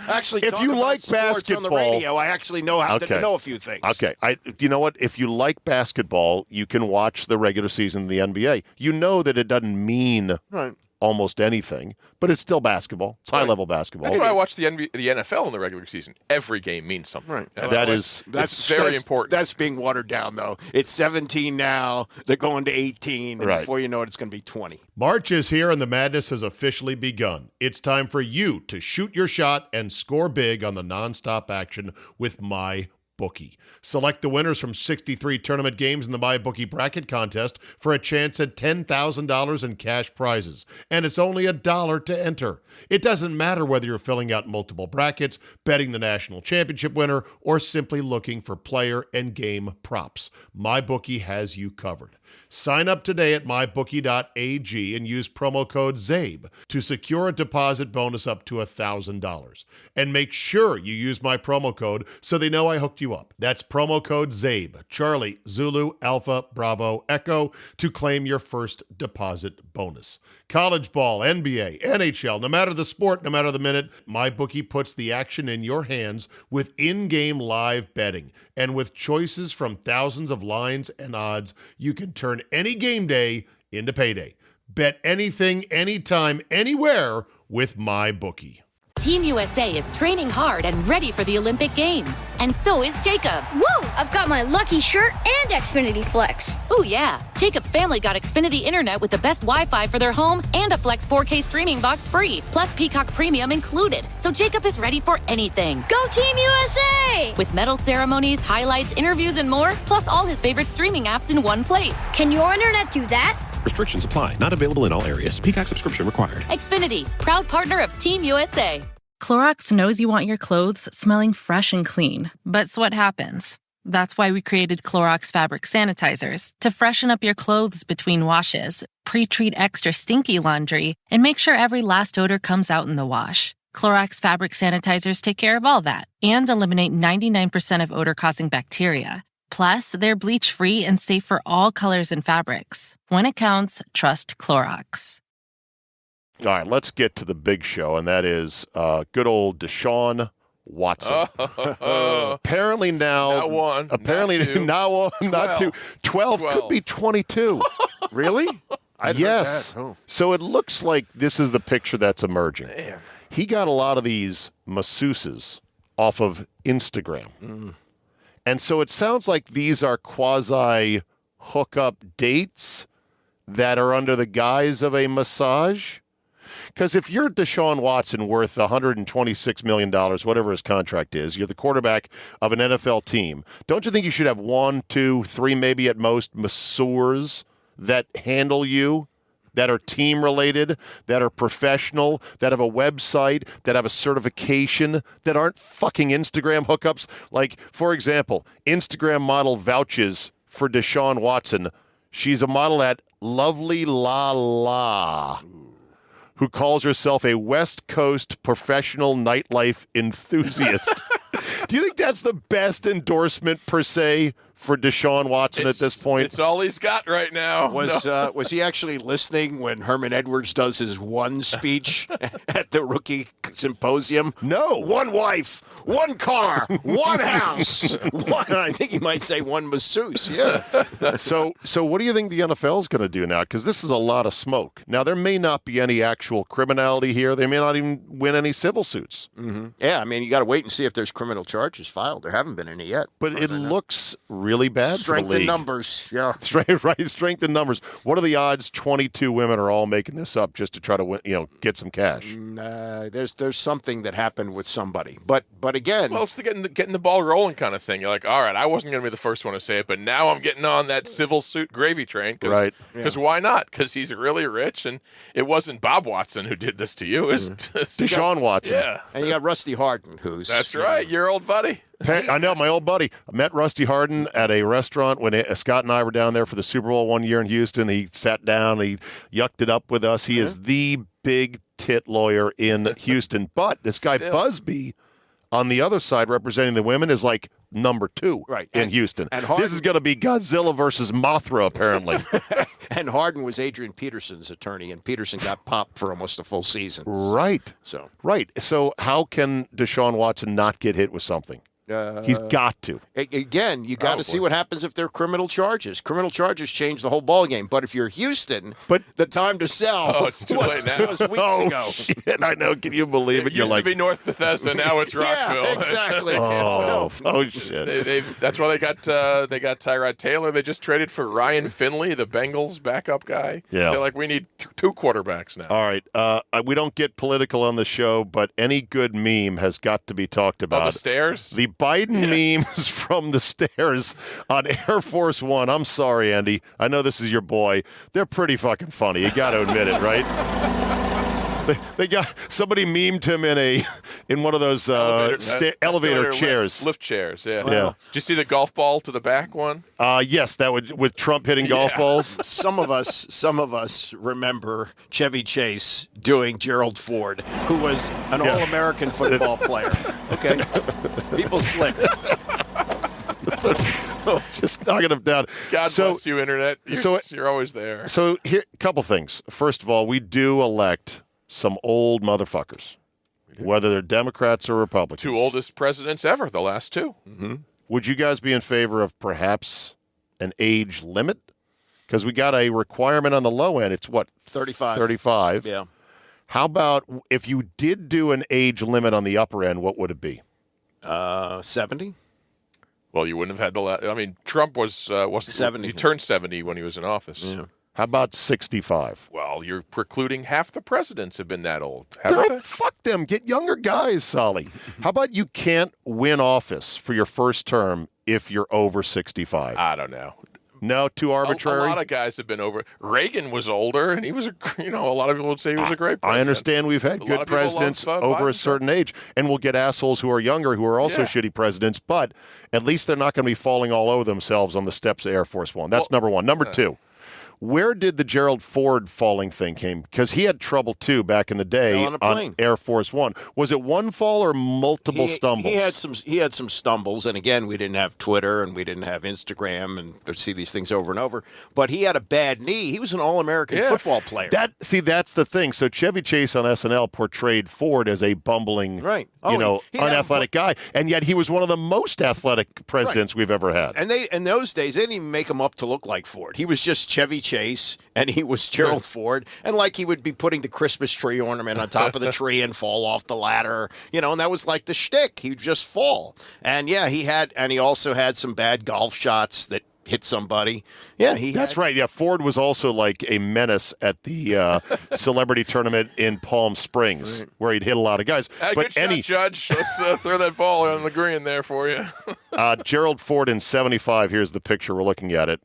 Speaker 6: actually,
Speaker 1: If
Speaker 6: talk
Speaker 1: you
Speaker 6: about
Speaker 1: like
Speaker 6: sports on the
Speaker 1: basketball-
Speaker 6: radio, I actually know how to
Speaker 1: Okay.
Speaker 6: know a few things.
Speaker 1: Okay. You know what? If you like basketball, you can watch the regular season of the NBA. You know that it doesn't mean
Speaker 6: Right.
Speaker 1: almost anything, but it's still basketball. It's high-level basketball.
Speaker 5: That's why I watch the NFL in the regular season. Every game means something.
Speaker 6: Right.
Speaker 5: That's very important.
Speaker 6: That's being watered down, though. It's 17 now. They're going to 18. And
Speaker 1: Right.
Speaker 6: before you know it, it's going to be 20.
Speaker 1: March is here and the madness has officially begun. It's time for you to shoot your shot and score big on the nonstop action with MyBookie. Select the winners from 63 tournament games in the MyBookie bracket contest for a chance at $10,000 in cash prizes. And it's only $1 to enter. It doesn't matter whether you're filling out multiple brackets, betting the national championship winner, or simply looking for player and game props. MyBookie has you covered. Sign up today at mybookie.ag and use promo code ZABE to secure a deposit bonus up to $1,000. And make sure you use my promo code so they know I hooked you up. That's promo code ZABE, Charlie, Zulu, Alpha, Bravo, Echo, to claim your first deposit bonus. College ball, NBA, NHL, no matter the sport, no matter the minute, MyBookie puts the action in your hands with in-game live betting. And with choices from thousands of lines and odds, you can turn any game day into payday. Bet anything, anytime, anywhere with MyBookie.
Speaker 8: Team USA is training hard and ready for the Olympic Games. And so is Jacob.
Speaker 9: Whoa! I've got my lucky shirt and Xfinity Flex.
Speaker 8: Oh yeah, Jacob's family got Xfinity Internet with the best Wi-Fi for their home and a Flex 4K streaming box free, plus Peacock Premium included. So Jacob is ready for anything.
Speaker 9: Go Team USA!
Speaker 8: With medal ceremonies, highlights, interviews, and more, plus all his favorite streaming apps in one place.
Speaker 9: Can your internet do that?
Speaker 10: Restrictions apply. Not available in all areas. Peacock subscription required.
Speaker 8: Xfinity, proud partner of Team USA.
Speaker 11: Clorox knows you want your clothes smelling fresh and clean. But what happens?
Speaker 7: That's why we created Clorox fabric sanitizers to freshen up your clothes between washes, pre-treat extra stinky laundry, and make sure every last odor comes out in the wash. Clorox fabric sanitizers take care of all that and eliminate 99% of odor-causing bacteria. Plus, they're bleach-free and safe for all colors and fabrics. When it counts, trust Clorox.
Speaker 1: All right, let's get to the big show, and that is good old Deshaun Watson. Apparently now.
Speaker 5: Not one.
Speaker 1: Apparently
Speaker 5: not two,
Speaker 1: now one,
Speaker 5: 12.
Speaker 1: not two. 12 could be 22.
Speaker 6: Really?
Speaker 1: Yes.
Speaker 6: Oh.
Speaker 1: So it looks like this is the picture that's emerging.
Speaker 5: Man.
Speaker 1: He got a lot of these masseuses off of Instagram. And so it sounds like these are quasi hookup dates that are under the guise of a massage. Because if you're Deshaun Watson worth $126 million, whatever his contract is, you're the quarterback of an NFL team, don't you think you should have 1, 2, 3, maybe at most masseurs that handle you, that are team-related, that are professional, that have a website, that have a certification, that aren't fucking Instagram hookups? Like, for example, Instagram model vouches for Deshaun Watson. She's a model at Lovely La La, who calls herself a West Coast professional nightlife enthusiast. Do you think that's the best endorsement, per se, for Deshaun Watson at this point?
Speaker 5: It's all he's got right now.
Speaker 6: Was he actually listening when Herman Edwards does his one speech at the rookie symposium?
Speaker 1: No.
Speaker 6: One wife, one car, one house. I think he might say one masseuse. Yeah.
Speaker 1: So what do you think the NFL is going to do now? Because this is a lot of smoke. Now, there may not be any actual criminality here. They may not even win any civil suits.
Speaker 6: Mm-hmm. Yeah, I mean, you got to wait and see if there's criminal charges filed. There haven't been any yet.
Speaker 1: But it looks really bad
Speaker 6: Strength
Speaker 1: for the league.
Speaker 6: in numbers, yeah.
Speaker 1: Strength in numbers. What are the odds 22 women are all making this up just to try to win, get some cash?
Speaker 6: There's something that happened with somebody. But again...
Speaker 5: Well, it's the getting the ball rolling kind of thing. You're like, all right, I wasn't going to be the first one to say it, but now I'm getting on that civil suit gravy train.
Speaker 1: Right.
Speaker 5: Because why not? Because he's really rich, and it wasn't Bob Watson who did this to you. It was
Speaker 1: Deshaun Watson.
Speaker 5: Yeah.
Speaker 6: And you got Rusty Hardin, who's...
Speaker 5: That's right, your old buddy.
Speaker 1: I know, my old buddy. I met Rusty Hardin at a restaurant when Scott and I were down there for the Super Bowl one year in Houston. He sat down, he yucked it up with us. He is the big tit lawyer in Houston. But this guy Busby, on the other side, representing the women, is like number 2 in Houston.
Speaker 6: And Hardin,
Speaker 1: this is going to be Godzilla versus Mothra, apparently.
Speaker 6: And Hardin was Adrian Peterson's attorney, and Peterson got popped for almost a full season.
Speaker 1: Right. So how can Deshaun Watson not get hit with something? He's got to.
Speaker 6: Again, you got to see what happens if they're criminal charges. Criminal charges change the whole ballgame. But if you're Houston, the time to sell
Speaker 5: it's too late now.
Speaker 6: was weeks ago.
Speaker 1: Shit, I know. Can you believe it?
Speaker 5: It used to be North Bethesda. Now it's Rockville.
Speaker 6: Yeah, exactly.
Speaker 1: Shit.
Speaker 5: That's why they got Tyrod Taylor. They just traded for Ryan Finley, the Bengals backup guy.
Speaker 1: Yeah.
Speaker 5: They're like, we need 2 quarterbacks now.
Speaker 1: All right. We don't get political on the show, but any good meme has got to be talked about.
Speaker 5: Oh, the stairs?
Speaker 1: The Biden memes from the stairs on Air Force One. I'm sorry, Andy. I know this is your boy. They're pretty fucking funny. You got to admit it, right? They got somebody memed him in one of those elevator chairs,
Speaker 5: lift chairs. Yeah.
Speaker 1: Yeah.
Speaker 5: Did you see the golf ball to the back one?
Speaker 1: Yes, that would with Trump hitting golf balls.
Speaker 6: Some of us remember Chevy Chase doing Gerald Ford, who was an All-American football player. Okay, people slip.
Speaker 1: Just knocking him down.
Speaker 5: God bless you, Internet. You're always there.
Speaker 1: So here, a couple things. First of all, we do elect some old motherfuckers, whether they're Democrats or Republicans.
Speaker 5: 2 oldest presidents ever, the last 2.
Speaker 1: Mm-hmm. Would you guys be in favor of perhaps an age limit? Because we got a requirement on the low end. It's what?
Speaker 6: 35.
Speaker 1: 35.
Speaker 6: Yeah.
Speaker 1: How about if you did do an age limit on the upper end, what would it be?
Speaker 6: 70.
Speaker 5: Well, you wouldn't have had Trump wasn't
Speaker 6: 70.
Speaker 5: He turned 70 when he was in office.
Speaker 6: Yeah.
Speaker 1: How about 65?
Speaker 5: Well, you're precluding half the presidents have been that old.
Speaker 1: Fuck them. Get younger guys, Solly. How about you can't win office for your first term if you're over 65?
Speaker 5: I don't know.
Speaker 1: No, too arbitrary.
Speaker 5: A lot of guys have been over. Reagan was older, and he was a lot of people would say he was a great president.
Speaker 1: I understand we've had good presidents over a certain age, and we'll get assholes who are younger who are also shitty presidents, but at least they're not going to be falling all over themselves on the steps of Air Force One. That's number one. Number two. Where did the Gerald Ford falling thing came? Because he had trouble, too, back in the day on Air Force One. Was it one fall or multiple stumbles?
Speaker 6: He had some stumbles, and again, we didn't have Twitter and we didn't have Instagram and see these things over and over. But he had a bad knee. He was an All-American football player.
Speaker 1: That's the thing. So Chevy Chase on SNL portrayed Ford as a bumbling, unathletic guy, and yet he was one of the most athletic presidents we've ever had.
Speaker 6: And in those days, they didn't even make him up to look like Ford. He was just Chevy Chase, and he was Gerald Ford, and like he would be putting the Christmas tree ornament on top of the tree and fall off the ladder, and that was like the shtick. He'd just fall. And he also had some bad golf shots that hit somebody. That's
Speaker 1: right. Yeah, Ford was also like a menace at the celebrity tournament in Palm Springs, where he'd hit a lot of guys.
Speaker 5: Good shot, Judge. Let's throw that ball on the green there for you.
Speaker 1: Gerald Ford in 75. Here's the picture. We're looking at it.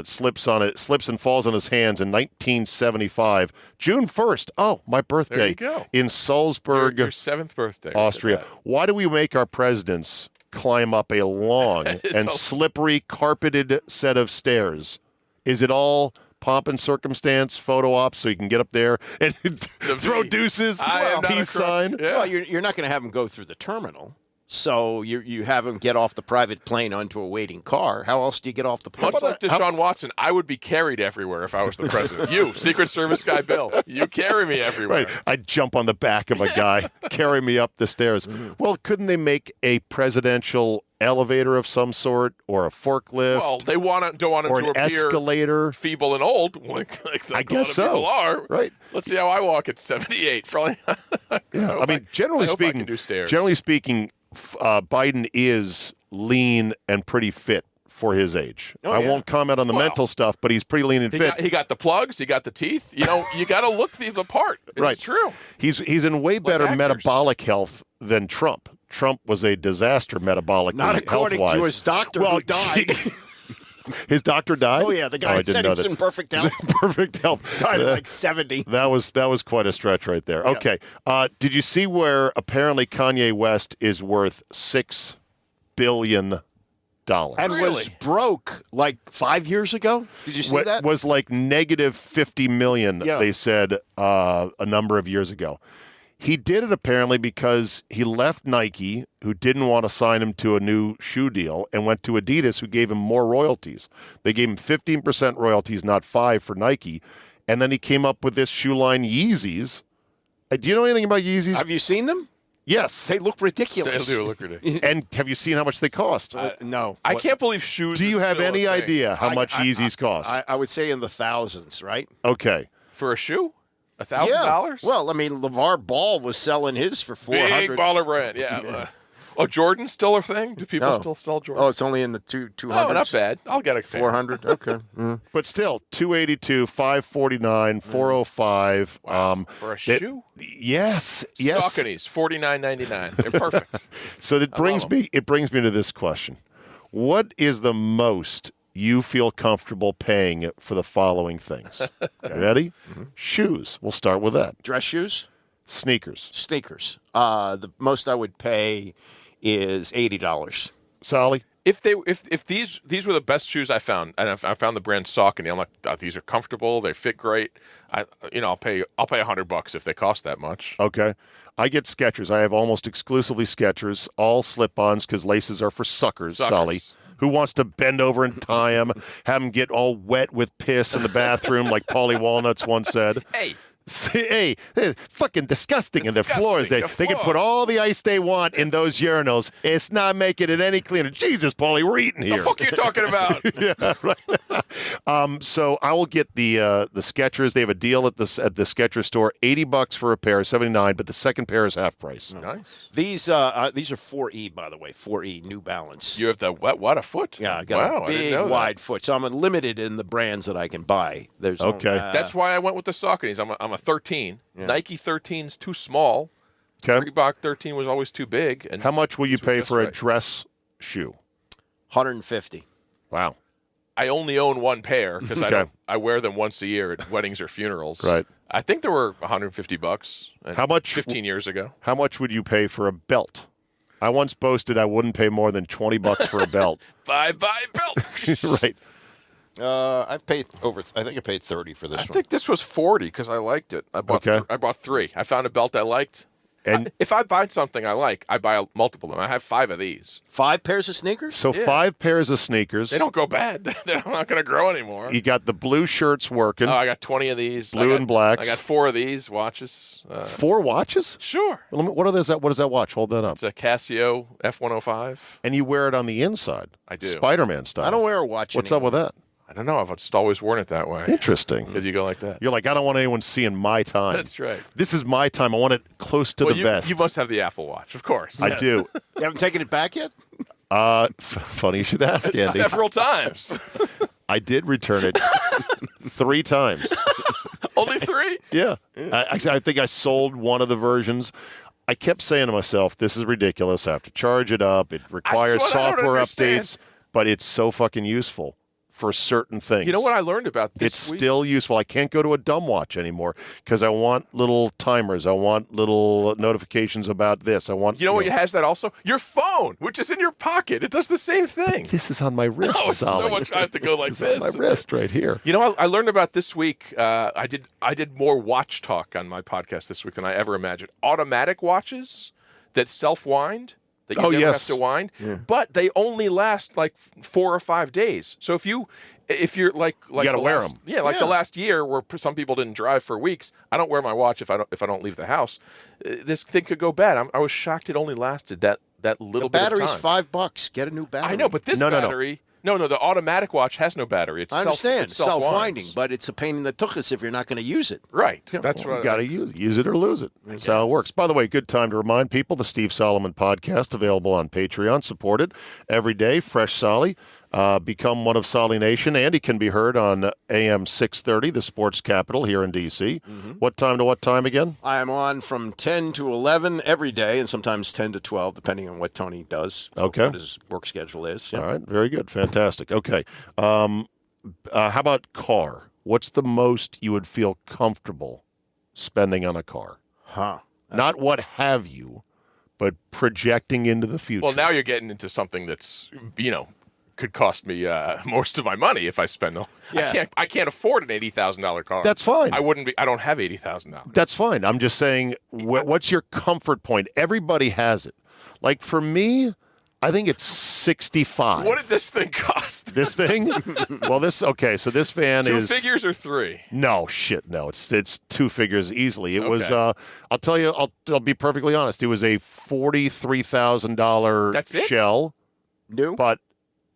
Speaker 1: Slips and falls on his hands in 1975, June 1st. Oh, my birthday.
Speaker 5: There you go.
Speaker 1: In Salzburg,
Speaker 5: your 7th birthday,
Speaker 1: Austria. Why do we make our presidents climb up a long and slippery carpeted set of stairs? Is it all pomp and circumstance, photo ops, so you can get up there and throw deuces, peace sign?
Speaker 6: Yeah. Well, you're not going to have them go through the terminal. So you have him get off the private plane onto a waiting car. How else do you get off the plane?
Speaker 5: Much like Deshaun Watson, I would be carried everywhere if I was the president. You, Secret Service guy Bill, you carry me everywhere.
Speaker 1: Right. I'd jump on the back of a guy, carry me up the stairs. Well, couldn't they make a presidential elevator of some sort, or a forklift?
Speaker 5: Well, they don't want it
Speaker 1: or
Speaker 5: to
Speaker 1: an
Speaker 5: appear
Speaker 1: escaletor,
Speaker 5: feeble and old. Like
Speaker 1: I guess so.
Speaker 5: People are.
Speaker 1: Right.
Speaker 5: Let's see how I walk at 78. Probably.
Speaker 1: Generally speaking, Biden is lean and pretty fit for his age. I won't comment on the mental stuff, but he's pretty lean and fit.
Speaker 5: He got the plugs. He got the teeth. You got to look the part. It's true.
Speaker 1: He's in way better metabolic health than Trump. Trump was a disaster metabolically,
Speaker 6: not according
Speaker 1: health-wise.
Speaker 6: to his doctor who died.
Speaker 1: His doctor died?
Speaker 6: Oh, yeah. The guy said he was in perfect health.
Speaker 1: Perfect health.
Speaker 6: Died at like 70.
Speaker 1: That was quite a stretch right there. Yeah. Okay. Did you see where apparently Kanye West is worth $6 billion?
Speaker 6: And was broke like 5 years ago? Did you see that?
Speaker 1: Was like negative $50 million, they said, a number of years ago. He did it apparently because he left Nike, who didn't want to sign him to a new shoe deal, and went to Adidas, who gave him more royalties. They gave him 15% royalties, not 5% for Nike. And then he came up with this shoe line, Yeezys. Do you know anything about Yeezys?
Speaker 6: Have you seen them?
Speaker 1: Yes.
Speaker 6: They look ridiculous.
Speaker 5: They do look ridiculous.
Speaker 1: And have you seen how much they cost?
Speaker 6: No.
Speaker 5: I can't believe shoes.
Speaker 1: Do you have any idea how much Yeezys cost?
Speaker 6: I would say in the thousands, right?
Speaker 1: Okay.
Speaker 5: For a shoe? $1,000?
Speaker 6: Yeah. Well, I mean, LeVar Ball was selling his for $400.
Speaker 5: Big baller brand, yeah. Jordan's still a thing? Do people still sell Jordan?
Speaker 6: Oh, it's only in the 200s.
Speaker 5: Oh, not bad. I'll get a
Speaker 6: 400. Okay.
Speaker 1: But still, $282, $549, $405.
Speaker 5: Wow. For a shoe?
Speaker 1: Yes.
Speaker 5: Sauconys, $49.99. They're perfect.
Speaker 1: So it brings me to this question: what is the most you feel comfortable paying for the following things? Ready? Shoes. We'll start with that.
Speaker 6: Dress shoes?
Speaker 1: Sneakers.
Speaker 6: The most I would pay is $80.
Speaker 1: Solly?
Speaker 5: If these were the best shoes I found, and I found the brand Saucony, I'm like, these are comfortable, they fit great. I'll pay $100 if they cost that much.
Speaker 1: Okay. I get Skechers. I have almost exclusively Skechers, all slip-ons because laces are for suckers. Solly. Who wants to bend over and tie them, have them get all wet with piss in the bathroom, like Paulie Walnuts once said? Hey, they're fucking disgusting in the floors. They can put all the ice they want in those urinals. It's not making it any cleaner. Jesus, Paulie, we're eating here.
Speaker 5: The fuck are you talking about?
Speaker 1: Yeah, right. So I will get the Skechers. They have a deal at the Skechers store, $80 for a pair, $79, but the second pair is half price.
Speaker 5: Nice.
Speaker 6: These are 4E, by the way, 4E New Balance.
Speaker 5: You have the what a foot?
Speaker 6: Yeah, I got a big wide foot, so I'm limited in the brands that I can buy. There's
Speaker 5: that's why I went with the Sauconys. I'm a 13. Yeah. Nike 13's too small.
Speaker 1: Okay.
Speaker 5: Reebok 13 was always too big. And
Speaker 1: how much will you pay for a dress shoe?
Speaker 6: $150.
Speaker 1: Wow.
Speaker 5: I only own one pair because
Speaker 1: Okay.
Speaker 5: I wear them once a year at weddings or funerals.
Speaker 1: Right.
Speaker 5: I think they were $150.
Speaker 1: How much?
Speaker 5: 15 years ago.
Speaker 1: How much would you pay for a belt? I once boasted I wouldn't pay more than $20 for a belt.
Speaker 5: Bye belt.
Speaker 1: Right.
Speaker 6: I paid I think I paid 30 for this
Speaker 5: I
Speaker 6: one.
Speaker 5: think this was 40 because I liked it. I bought
Speaker 1: Okay.
Speaker 5: I bought 3. I found a belt I liked.
Speaker 1: And
Speaker 5: If I buy something I like, I buy multiple of them. I have 5 of these.
Speaker 6: 5 pairs of sneakers?
Speaker 1: so 5 pairs of sneakers.
Speaker 5: They don't go bad. They're not going to grow anymore.
Speaker 1: You got the blue shirts working.
Speaker 5: Oh, I got 20 of these.
Speaker 1: Blue and blacks.
Speaker 5: I got 4 of these watches.
Speaker 1: 4 watches?
Speaker 5: Sure.
Speaker 1: What is that? What is that watch? Hold that up.
Speaker 5: It's a Casio F105.
Speaker 1: And you wear it on the inside.
Speaker 5: I do.
Speaker 1: Spider-Man style.
Speaker 6: I don't wear a watch
Speaker 1: What's
Speaker 6: anymore.
Speaker 1: up with that?
Speaker 5: I don't know. I've just always worn it that way.
Speaker 1: Interesting.
Speaker 5: Because you go like that.
Speaker 1: You're like, I don't want anyone seeing my time.
Speaker 5: That's right.
Speaker 1: This is my time. I want it close to the vest.
Speaker 5: You must have the Apple Watch, of course.
Speaker 1: I do.
Speaker 6: You haven't taken it back yet?
Speaker 1: Funny you should ask, Andy.
Speaker 5: Several times.
Speaker 1: I did return it 3 times.
Speaker 5: Only 3?
Speaker 1: Yeah. I think I sold one of the versions. I kept saying to myself, this is ridiculous. I have to charge it up. It requires
Speaker 5: That's what I don't
Speaker 1: software
Speaker 5: understand.
Speaker 1: updates, but it's so fucking useful for certain things.
Speaker 5: You know what I learned about this
Speaker 1: It's
Speaker 5: week?
Speaker 1: still useful. I can't go to a dumb watch anymore because I want little timers. I want little notifications about this. I want.
Speaker 5: You know what has that also? Your phone, which is in your pocket. It does the same thing.
Speaker 1: This is on my wrist,
Speaker 5: Oh, it's so
Speaker 1: Solly.
Speaker 5: much. I have to go like
Speaker 1: This is on
Speaker 5: this.
Speaker 1: my wrist right here.
Speaker 5: You know, I learned about this week. I did more watch talk on my podcast this week than I ever imagined. Automatic watches that self-wind, that you never
Speaker 1: yes.
Speaker 5: have to wind, but they only last like 4 or 5 days. So if you're like
Speaker 1: You gotta
Speaker 5: the
Speaker 1: wear
Speaker 5: last-
Speaker 1: them.
Speaker 5: Yeah, like the last year where some people didn't drive for weeks. I don't wear my watch if I don't leave the house. This thing could go bad. I was shocked it only lasted that little bit of time.
Speaker 6: Battery's $5. Get a new battery.
Speaker 5: I know, but this battery. No, the automatic watch has no battery. It's
Speaker 6: I understand.
Speaker 5: It's self-winds.
Speaker 6: Self-winding, but it's a pain in the tuchus if you're not going to use it.
Speaker 5: Right. That's what
Speaker 1: You got to use it or lose it. That's how it works. By the way, good time to remind people the Steve Solomon podcast available on Patreon, supported every day. Fresh Solly. Become one of Solly Nation. Andy can be heard on AM 630, the sports capital here in D.C. What time to what time again?
Speaker 6: I am on from 10 to 11 every day, and sometimes 10 to 12, depending on what Tony does.
Speaker 1: Okay.
Speaker 6: What his work schedule is. Yeah.
Speaker 1: All right. Very good. Fantastic. Okay. How about car? What's the most you would feel comfortable spending on a car?
Speaker 6: Huh.
Speaker 1: Not what have you, but projecting into the future.
Speaker 5: Well, now you're getting into something that's, could cost me most of my money if I spend. I can't afford an $80,000 car.
Speaker 1: That's fine.
Speaker 5: I wouldn't be. I don't have $80,000.
Speaker 1: That's fine. I'm just saying, what's your comfort point? Everybody has it. Like for me, I think it's 65.
Speaker 5: What did this thing cost?
Speaker 1: This thing? Well, so this van
Speaker 5: 2
Speaker 1: is
Speaker 5: 2 figures or 3?
Speaker 1: No, shit, no. It's 2 figures easily. It was
Speaker 5: Okay.
Speaker 1: I'll tell you, I'll be perfectly honest. It was a $43,000
Speaker 5: That's it?
Speaker 1: shell.
Speaker 6: New?
Speaker 1: But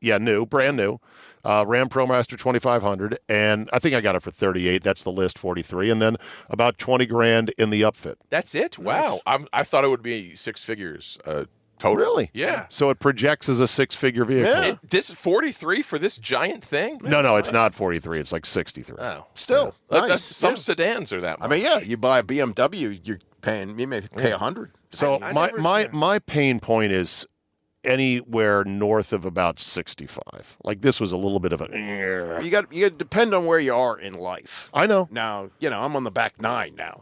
Speaker 1: new, brand new. Ram ProMaster 2500, and I think I got it for 38. That's the list, 43, and then about 20 grand in the upfit.
Speaker 5: That's it. Wow. I thought it would be 6 figures. Total.
Speaker 1: Really?
Speaker 5: Yeah.
Speaker 1: So it projects as a 6-figure vehicle.
Speaker 5: This 43 for this giant thing?
Speaker 1: No, it's not 43. It's like 63.
Speaker 5: Oh,
Speaker 6: Still, nice.
Speaker 5: Some
Speaker 6: Yeah.
Speaker 5: sedans are that much.
Speaker 6: I mean, you buy a BMW, you may pay 100.
Speaker 1: So
Speaker 5: I
Speaker 1: my
Speaker 5: never-
Speaker 1: my pain point is anywhere north of about 65. Like this was a little bit of a.
Speaker 6: You got to depend on where you are in life.
Speaker 1: I know.
Speaker 6: Now, I'm on the back 9 now.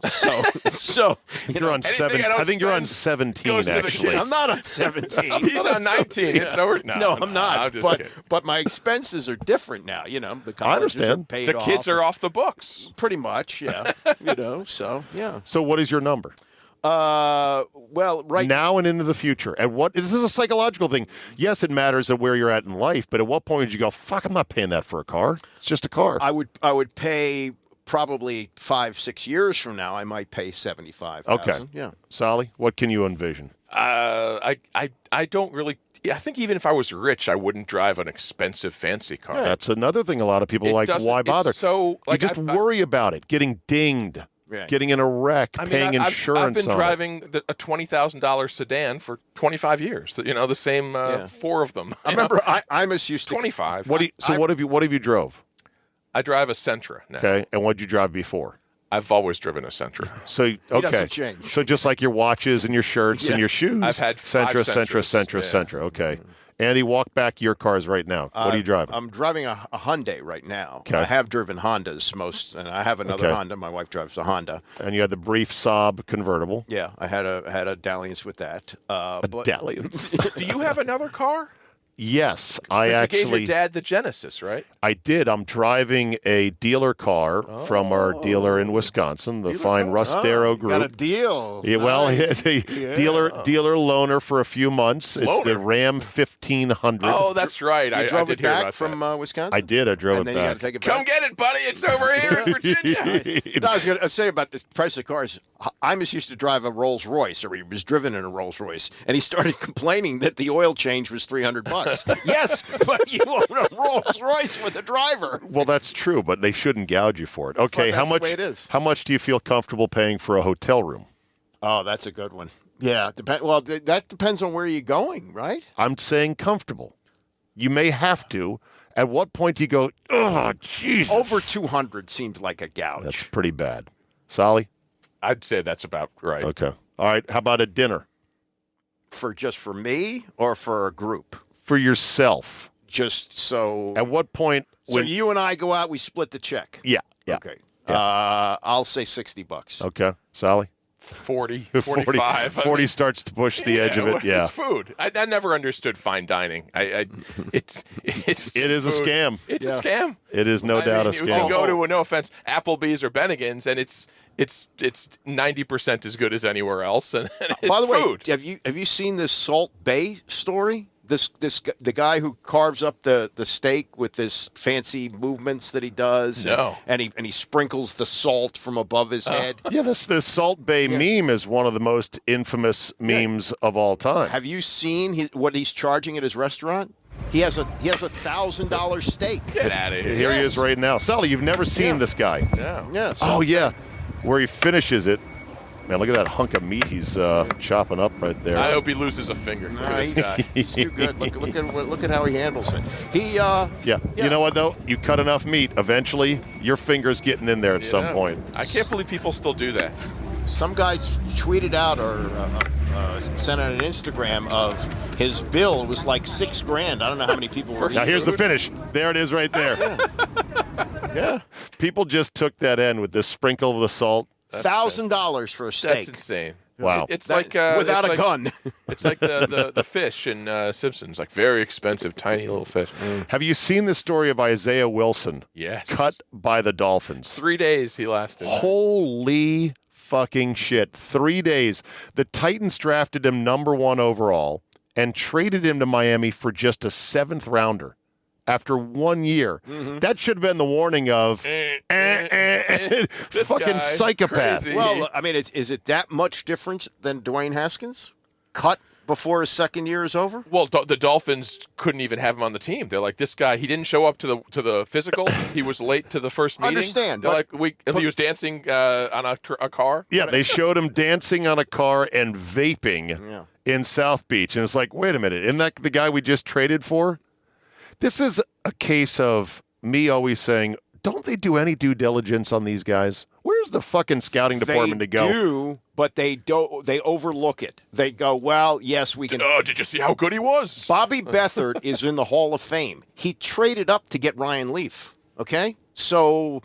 Speaker 6: So
Speaker 1: You're on
Speaker 5: anything
Speaker 1: 7.
Speaker 5: I don't
Speaker 1: I think you're on
Speaker 5: spend
Speaker 1: 17
Speaker 5: goes to the
Speaker 1: actually.
Speaker 5: kids.
Speaker 6: I'm not on 17.
Speaker 5: He's on 19.
Speaker 6: No, I'm not.
Speaker 5: I'm just kidding.
Speaker 6: but my expenses are different now. The colleges
Speaker 1: understand.
Speaker 6: are paid
Speaker 5: The kids
Speaker 6: off.
Speaker 5: are off the books.
Speaker 6: Pretty much, yeah. So yeah.
Speaker 1: So what is your number?
Speaker 6: Well, right
Speaker 1: now and into the future. And this is a psychological thing. Yes, it matters at where you're at in life, but at what point would you go, fuck, I'm not paying that for a car. It's just a car.
Speaker 6: I would pay probably 5-6 years from now. I might pay $75,000.
Speaker 1: Okay.
Speaker 6: Yeah.
Speaker 1: Sally, what can you envision?
Speaker 5: I don't really. I think even if I was rich, I wouldn't drive an expensive, fancy car.
Speaker 1: That's another thing a lot of people
Speaker 5: It
Speaker 1: like.
Speaker 5: doesn't-
Speaker 1: Why
Speaker 5: it's
Speaker 1: bother?
Speaker 5: so, like,
Speaker 1: you just
Speaker 5: I-
Speaker 1: worry about it, getting dinged,
Speaker 6: Right.
Speaker 1: getting in a wreck, paying insurance
Speaker 5: I've been
Speaker 1: on
Speaker 5: driving a $20,000 sedan for 25 years. The same 4 of them.
Speaker 6: I remember Imus used to
Speaker 5: 25.
Speaker 1: it. What have you drove?
Speaker 5: I drive a Sentra now.
Speaker 1: Okay, and what did you drive before?
Speaker 5: I've always driven a Sentra.
Speaker 1: So okay,
Speaker 6: doesn't change.
Speaker 1: so just like your watches and your shirts and your shoes,
Speaker 5: I've had 5
Speaker 1: Sentra.
Speaker 5: Sentras. Yeah.
Speaker 1: Okay, Andy, walk back your cars right now. What are you driving?
Speaker 6: I'm driving a Hyundai right now.
Speaker 1: Okay.
Speaker 6: I have driven Hondas and I have another Honda. My wife drives a Honda.
Speaker 1: And you had the brief Saab convertible.
Speaker 6: Yeah, I had a dalliance with that.
Speaker 1: Dalliance.
Speaker 5: Do you have another car?
Speaker 1: Yes, I
Speaker 5: 'Cause
Speaker 1: actually.
Speaker 5: you gave your dad the Genesis, right?
Speaker 1: I did. I'm driving a dealer car from our dealer in Wisconsin, the fine Rustero Group.
Speaker 6: Got a deal.
Speaker 1: Yeah, well,
Speaker 6: Nice.
Speaker 1: it's a dealer loaner for a few months. It's the Ram 1500.
Speaker 5: Oh, that's right.
Speaker 6: You
Speaker 5: I
Speaker 6: drove
Speaker 5: did
Speaker 6: it
Speaker 5: hear
Speaker 6: back
Speaker 5: about
Speaker 6: from
Speaker 5: that.
Speaker 6: Wisconsin?
Speaker 1: I did. I drove
Speaker 6: and
Speaker 1: it
Speaker 6: then you got
Speaker 1: back.
Speaker 6: to take it back.
Speaker 5: Come get it, buddy. It's over here in Virginia.
Speaker 6: No, I was going to say about the price of cars. Imus used to drive a Rolls Royce, or he was driven in a Rolls Royce, and he started complaining that the oil change was $300. Yes, but you own a Rolls Royce with a driver.
Speaker 1: Well, that's true, but they shouldn't gouge you for it. Okay,
Speaker 6: But
Speaker 1: how
Speaker 6: that's the
Speaker 1: much?
Speaker 6: way it is.
Speaker 1: How much do you feel comfortable paying for a hotel room?
Speaker 6: Oh, that's a good one. Yeah, that depends on where you're going, right?
Speaker 1: I'm saying comfortable. You may have to. At what point do you go, oh, jeez?
Speaker 6: Over 200 seems like a gouge.
Speaker 1: That's pretty bad. Solly?
Speaker 5: I'd say that's about right.
Speaker 1: Okay. All right. How about a dinner?
Speaker 6: Just for me or for a group?
Speaker 1: For yourself.
Speaker 6: Just so.
Speaker 1: At what point?
Speaker 6: So you and I go out, we split the check.
Speaker 1: Yeah.
Speaker 6: Okay. I'll say $60.
Speaker 1: Okay. Solly?
Speaker 5: 40, 45.
Speaker 1: 40 starts to push the edge of it. Yeah.
Speaker 5: It's food. I never understood fine dining. It
Speaker 1: is a scam.
Speaker 5: It's a scam.
Speaker 1: It is no doubt a scam.
Speaker 5: You can go to, no offense, Applebee's or Bennigan's, and it's 90% as good as anywhere else, and it's
Speaker 6: By the
Speaker 5: food.
Speaker 6: way, have you seen this Salt Bay story? The guy who carves up the steak with this fancy movements that he does.
Speaker 5: No.
Speaker 6: And he sprinkles the salt from above his head.
Speaker 1: Yeah, this Salt Bay meme is one of the most infamous memes of all time.
Speaker 6: Have you seen what he's charging at his restaurant? He has a $1,000 steak.
Speaker 5: Get out of here.
Speaker 1: Here he is right now. Sally, you've never seen this guy.
Speaker 5: No.
Speaker 6: Yes.
Speaker 1: Oh, yeah. Where he finishes it. Man, look at that hunk of meat he's chopping up right there.
Speaker 5: I hope he loses a finger.
Speaker 6: He's too good. Look at how he handles it.
Speaker 1: Yeah. You know what, though? You cut enough meat, eventually your finger's getting in there at some point.
Speaker 5: I can't believe people still do that.
Speaker 6: Some guys tweeted out or sent out an Instagram of his bill. It was like $6,000. I don't know how many people were.
Speaker 1: Now here's the finish. There it is right there.
Speaker 6: Yeah.
Speaker 1: People just took that end with this sprinkle of the salt.
Speaker 6: $1,000 for a steak.
Speaker 5: That's insane.
Speaker 1: Wow.
Speaker 5: It's
Speaker 6: without a gun.
Speaker 5: It's like the fish in Simpsons, like very expensive, tiny little fish.
Speaker 1: Have you seen the story of Isaiah Wilson?
Speaker 5: Yes.
Speaker 1: Cut by the Dolphins.
Speaker 5: 3 days he lasted.
Speaker 1: Holy fucking shit. 3 days. The Titans drafted him #1 overall and traded him to Miami for just a 7th rounder. After 1 year. Mm-hmm. That should have been the warning of fucking psychopath.
Speaker 5: Crazy.
Speaker 6: Well, I mean, is it that much different than Dwayne Haskins? Cut before his second year is over?
Speaker 5: Well, the Dolphins couldn't even have him on the team. They're like, this guy, he didn't show up to the physical. He was late to the first meeting.
Speaker 6: Understand.
Speaker 5: They're he was dancing on a car.
Speaker 1: Yeah, they showed him dancing on a car and vaping in South Beach. And it's like, wait a minute, isn't that the guy we just traded for? This is a case of me always saying, don't they do any due diligence on these guys? Where's the fucking scouting department to go?
Speaker 6: They do, but they don't. They overlook it. They go, well, yes, we can.
Speaker 5: Did you see how good he was?
Speaker 6: Bobby Beathard is in the Hall of Fame. He traded up to get Ryan Leaf. Okay? So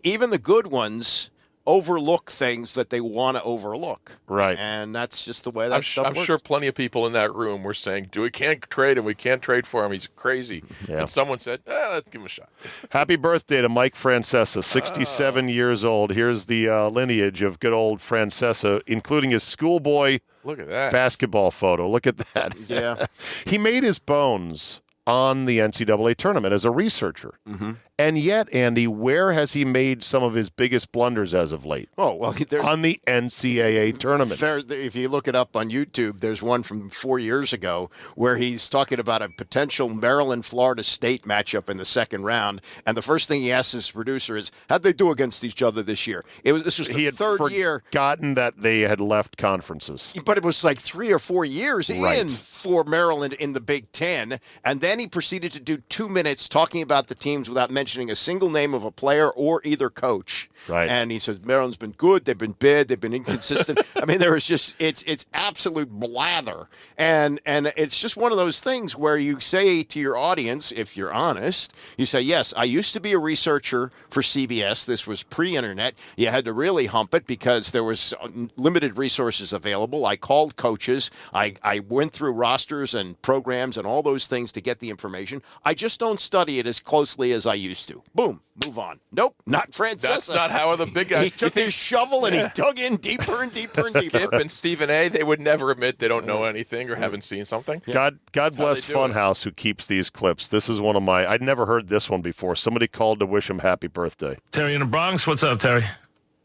Speaker 6: even the good ones overlook things that they want to overlook.
Speaker 1: Right.
Speaker 6: And that's just the way that stuff
Speaker 5: I'm
Speaker 6: works.
Speaker 5: sure plenty of people in that room were saying, we can't trade him. We can't trade for him. He's crazy.
Speaker 1: Yeah.
Speaker 5: And someone said, let's give him a shot.
Speaker 1: Happy birthday to Mike Francesa, 67 years old. Here's the lineage of good old Francesa, including his schoolboy
Speaker 5: Look at that.
Speaker 1: basketball photo. Look at that.
Speaker 6: Yeah.
Speaker 1: He made his bones on the NCAA tournament as a researcher.
Speaker 6: Mm-hmm.
Speaker 1: And yet, Andy, where has he made some of his biggest blunders as of late?
Speaker 6: Oh, well,
Speaker 1: on the NCAA tournament.
Speaker 6: If you look it up on YouTube, there's one from 4 years ago where he's talking about a potential Maryland-Florida State matchup in the second round. And the first thing he asks his producer is, how'd they do against each other this year? This was the third year.
Speaker 1: Forgotten that they had left conferences.
Speaker 6: But it was like 3 or 4 years in for Maryland in the Big Ten. And then he proceeded to do 2 minutes talking about the teams without mentioning mentioning a single name of a player or either coach.
Speaker 1: Right.
Speaker 6: And he says, Maryland's been good. They've been bad. They've been inconsistent. I mean, there was just, it's absolute blather. And it's just one of those things where you say to your audience, if you're honest, you say, yes, I used to be a researcher for CBS. This was pre-internet. You had to really hump it because there was limited resources available. I called coaches. I went through rosters and programs and all those things to get the information. I just don't study it as closely as I used to. Boom. Move on. Nope, not Francesa.
Speaker 5: That's not how the big guys.
Speaker 6: He took his shovel and he dug in deeper and deeper and deeper.
Speaker 5: Skip and Stephen A. They would never admit they don't know anything or haven't seen something.
Speaker 1: God bless Funhouse who keeps these clips. This is one of my. I'd never heard this one before. Somebody called to wish him happy birthday.
Speaker 11: Terry in the Bronx. What's up, Terry?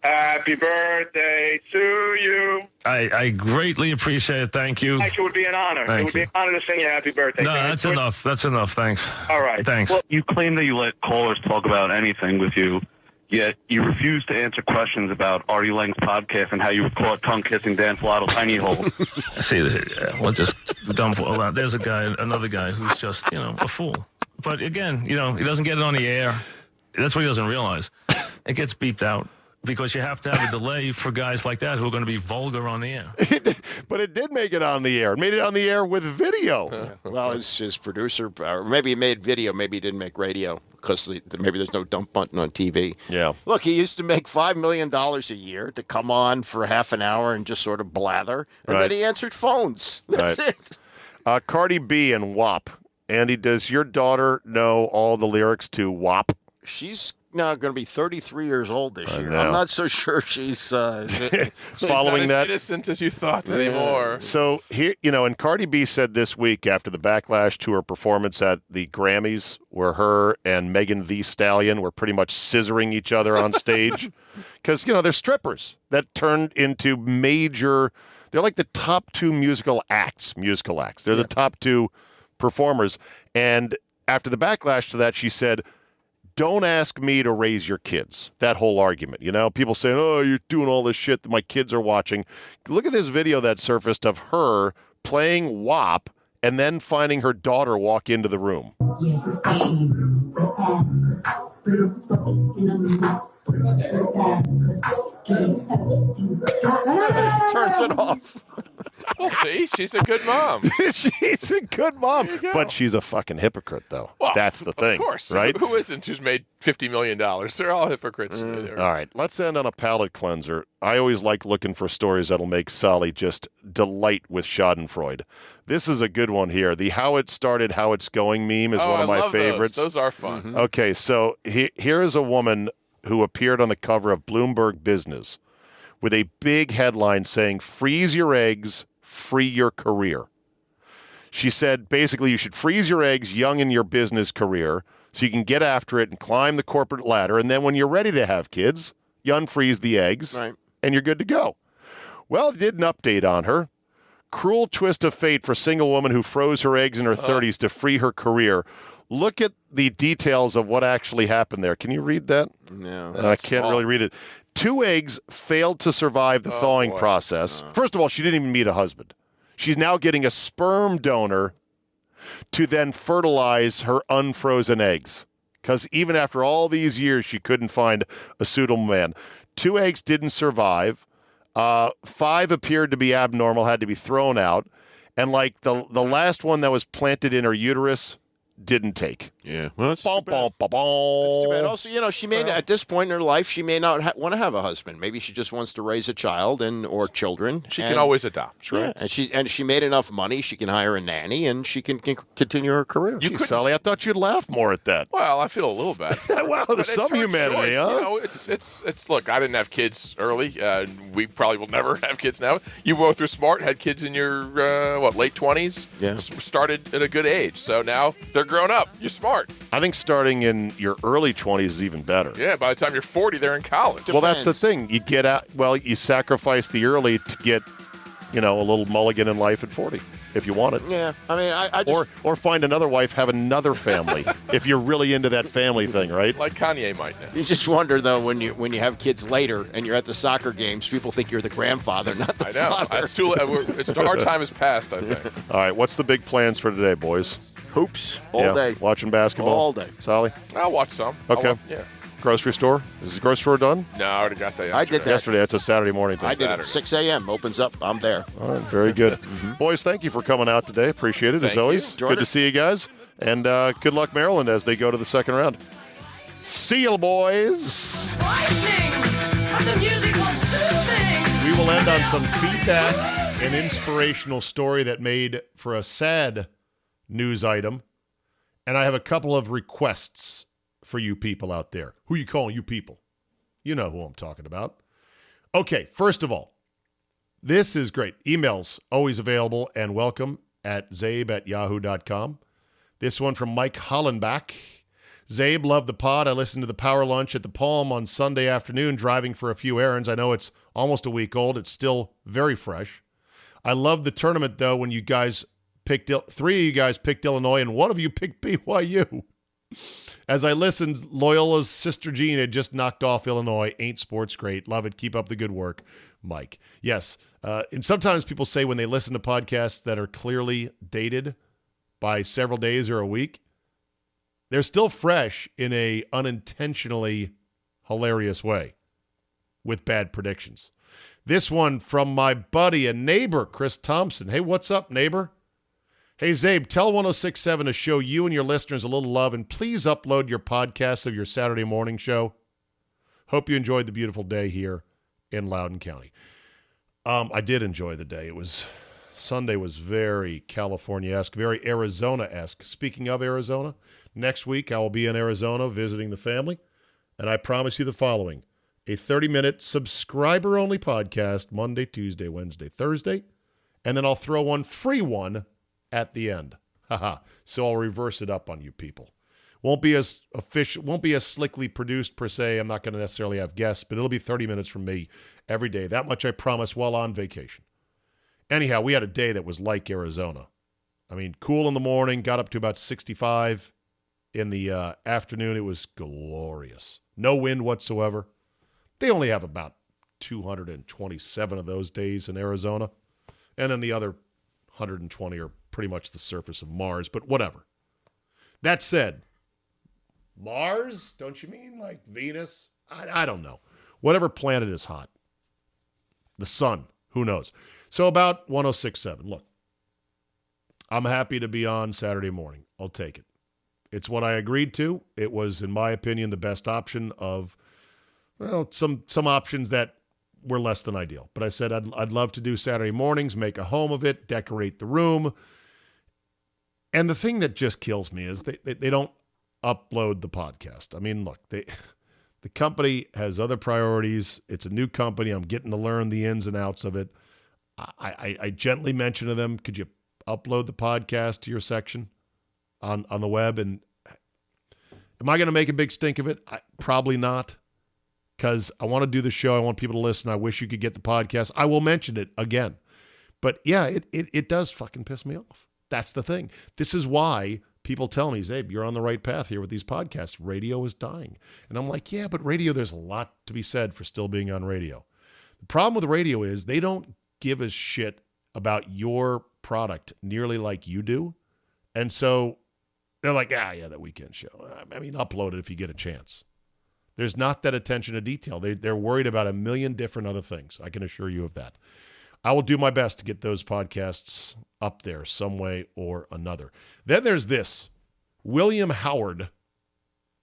Speaker 12: Happy birthday to you.
Speaker 11: I greatly appreciate it. Thank you.
Speaker 12: It would be an honor.
Speaker 11: Thank
Speaker 12: it would be an honor to sing you happy birthday.
Speaker 11: No, that's enough. That's enough. Thanks.
Speaker 12: All right.
Speaker 11: Thanks.
Speaker 12: Well, you claim that you let callers talk about anything with you, yet you refuse to answer questions about Artie Lang's podcast and how you were caught tongue-kissing Dan Filatto's tiny hole.
Speaker 11: See, we're just dumb fool. There's another guy who's just, a fool. But again, he doesn't get it on the air. That's what he doesn't realize. It gets beeped out. Because you have to have a delay for guys like that who are going to be vulgar on the air.
Speaker 1: But it did make it on the air. It made it on the air with video.
Speaker 6: Well, his producer, or maybe he made video, maybe he didn't make radio because maybe there's no dump button on TV.
Speaker 1: Yeah.
Speaker 6: Look, he used to make $5 million a year to come on for half an hour and just sort of blather. And then he answered phones. That's it.
Speaker 1: Cardi B and WAP. Andy, does your daughter know all the lyrics to WAP?
Speaker 6: She's now going to be 33 years old this year.
Speaker 1: know.
Speaker 6: I'm not so sure she's
Speaker 1: following
Speaker 5: not
Speaker 1: that.
Speaker 5: as innocent as you thought anymore.
Speaker 1: So here, and Cardi B said this week after the backlash to her performance at the Grammys, where her and Megan Thee Stallion were pretty much scissoring each other on stage, because they're strippers that turned into major. They're like the top two musical acts. They're the top two performers. And after the backlash to that, she said, don't ask me to raise your kids. That whole argument, people saying, oh, you're doing all this shit that my kids are watching. Look at this video that surfaced of her playing WAP and then finding her daughter walk into the room.
Speaker 6: turns it off.
Speaker 5: We'll see. She's a good mom.
Speaker 1: She's a good mom. But she's a fucking hypocrite, though.
Speaker 5: Well,
Speaker 1: that's the thing.
Speaker 5: Of course.
Speaker 1: Right?
Speaker 5: Who isn't who's made $50 million? They're all hypocrites.
Speaker 1: All right. Let's end on a palate cleanser. I always like looking for stories that'll make Sally just delight with Schadenfreude. This is a good one here. The How It Started, How It's Going meme is one of my favorites.
Speaker 5: Those are fun.
Speaker 1: Mm-hmm. Okay, so here is a woman who appeared on the cover of Bloomberg Business with a big headline saying, freeze your eggs, free your career. She said, basically, you should freeze your eggs young in your business career so you can get after it and climb the corporate ladder. And then when you're ready to have kids, you unfreeze the eggs, and you're good to go. Well, it did an update on her. Cruel twist of fate for single woman who froze her eggs in her 30s to free her career. Look at the details of what actually happened there. Can you read that?
Speaker 6: No.
Speaker 1: I can't really read it. 2 eggs failed to survive the thawing process. First of all, she didn't even meet a husband. She's now getting a sperm donor to then fertilize her unfrozen eggs. Because even after all these years, she couldn't find a suitable man. 2 eggs didn't survive. 5 appeared to be abnormal, had to be thrown out. And like the last one that was planted in her uterus didn't take.
Speaker 6: Yeah. Well, that's too bad. That's too bad. Also, she may at this point in her life, she may not want to have a husband. Maybe she just wants to raise a child or children.
Speaker 5: She can always adopt, right?
Speaker 6: Yeah, and she made enough money. She can hire a nanny, and she can continue her career.
Speaker 1: Sally, I thought you'd laugh more at that.
Speaker 5: Well, I feel a little bad.
Speaker 1: Wow, there's some humanity, huh?
Speaker 5: It's. Look, I didn't have kids early. We probably will never have kids now. You both were smart, had kids in your late 20s.
Speaker 6: Yeah.
Speaker 5: Started at a good age, so now they're grown up. You're smart.
Speaker 1: I think starting in your early 20s is even better.
Speaker 5: Yeah, by the time you're 40, they're in college.
Speaker 1: Well, that's the thing. You get out. Well, you sacrifice the early to get, a little mulligan in life at 40 if you want it.
Speaker 6: Yeah, I mean, I just...
Speaker 1: or find another wife, have another family if you're really into that family thing, right?
Speaker 5: Like Kanye might now.
Speaker 6: You just wonder though when you have kids later and you're at the soccer games, people think you're the grandfather, not the father.
Speaker 5: That's too. Our time has passed. I think.
Speaker 1: All right, what's the big plans for today, boys?
Speaker 6: Hoops all day.
Speaker 1: Watching basketball
Speaker 6: all day.
Speaker 1: Solly?
Speaker 5: I'll watch some.
Speaker 1: Okay.
Speaker 5: Yeah.
Speaker 1: Grocery store? Is the grocery store done?
Speaker 5: No, I already got that yesterday.
Speaker 6: I did that.
Speaker 1: Yesterday. It's a Saturday morning thing.
Speaker 6: I did it. 6 a.m. opens up. I'm there.
Speaker 1: All right, very good. Boys, thank you for coming out today. Appreciate it, as always. Good to see you guys. And good luck, Maryland, as they go to the second round. See you, boys.
Speaker 4: The music was soothing.
Speaker 1: We will end on some feedback, an inspirational story that made for a sad news item. And I have a couple of requests for you people out there. Who you calling you people? You know who I'm talking about. Okay, first of all, this is great. Emails always available and welcome at zabe@yahoo.com. This one from Mike Hollenbach. Zabe, love the pod. I listened to the Power Lunch at the Palm on Sunday afternoon driving for a few errands. I know it's almost a week old. It's still very fresh. I love the tournament, though, when you guys picked, 3 of you guys picked Illinois and 1 of you picked BYU. As I listened, Loyola's Sister Jean had just knocked off Illinois. Ain't sports great. Love it. Keep up the good work, Mike. Yes, and sometimes people say when they listen to podcasts that are clearly dated by several days or a week, they're still fresh in a unintentionally hilarious way with bad predictions. This one from my buddy and neighbor, Chris Thompson. Hey, what's up, neighbor? Hey, Zabe, tell 106.7 to show you and your listeners a little love, and please upload your podcasts of your Saturday morning show. Hope you enjoyed the beautiful day here in Loudoun County. I did enjoy the day. Sunday was very California-esque, very Arizona-esque. Speaking of Arizona, next week I will be in Arizona visiting the family, and I promise you the following: a 30-minute subscriber-only podcast Monday, Tuesday, Wednesday, Thursday, and then I'll throw one free one at the end. So I'll reverse it up on you people. Won't be as official, won't be as slickly produced per se. I'm not going to necessarily have guests, but it'll be 30 minutes from me every day. That much I promise while on vacation. Anyhow, we had a day that was like Arizona. I mean, cool in the morning, got up to about 65. In the afternoon, it was glorious. No wind whatsoever. They only have about 227 of those days in Arizona. And then the other 120 are pretty much the surface of Mars, but whatever. That said, Mars? Don't you mean like Venus? I don't know. Whatever planet is hot. The sun. Who knows? So about 106.7. Look, I'm happy to be on Saturday morning. I'll take it. It's what I agreed to. It was, in my opinion, the best option of, well, some options that were less than ideal. But I said I'd love to do Saturday mornings, make a home of it, decorate the room. And the thing that just kills me is they don't upload the podcast. I mean, look, the company has other priorities. It's a new company. I'm getting to learn the ins and outs of it. I gently mention to them, could you upload the podcast to your section on the web? And am I going to make a big stink of it? Probably not, because I want to do the show. I want people to listen. I wish you could get the podcast. I will mention it again. But yeah, it does fucking piss me off. That's the thing. This is why people tell me, Zabe, you're on the right path here with these podcasts. Radio is dying. And I'm like, yeah, but radio, there's a lot to be said for still being on radio. The problem with radio is they don't give a shit about your product nearly like you do. And so they're like, yeah, that weekend show. I mean, upload it if you get a chance. There's not that attention to detail. They're worried about a million different other things. I can assure you of that. I will do my best to get those podcasts up there some way or another. Then there's this. William Howard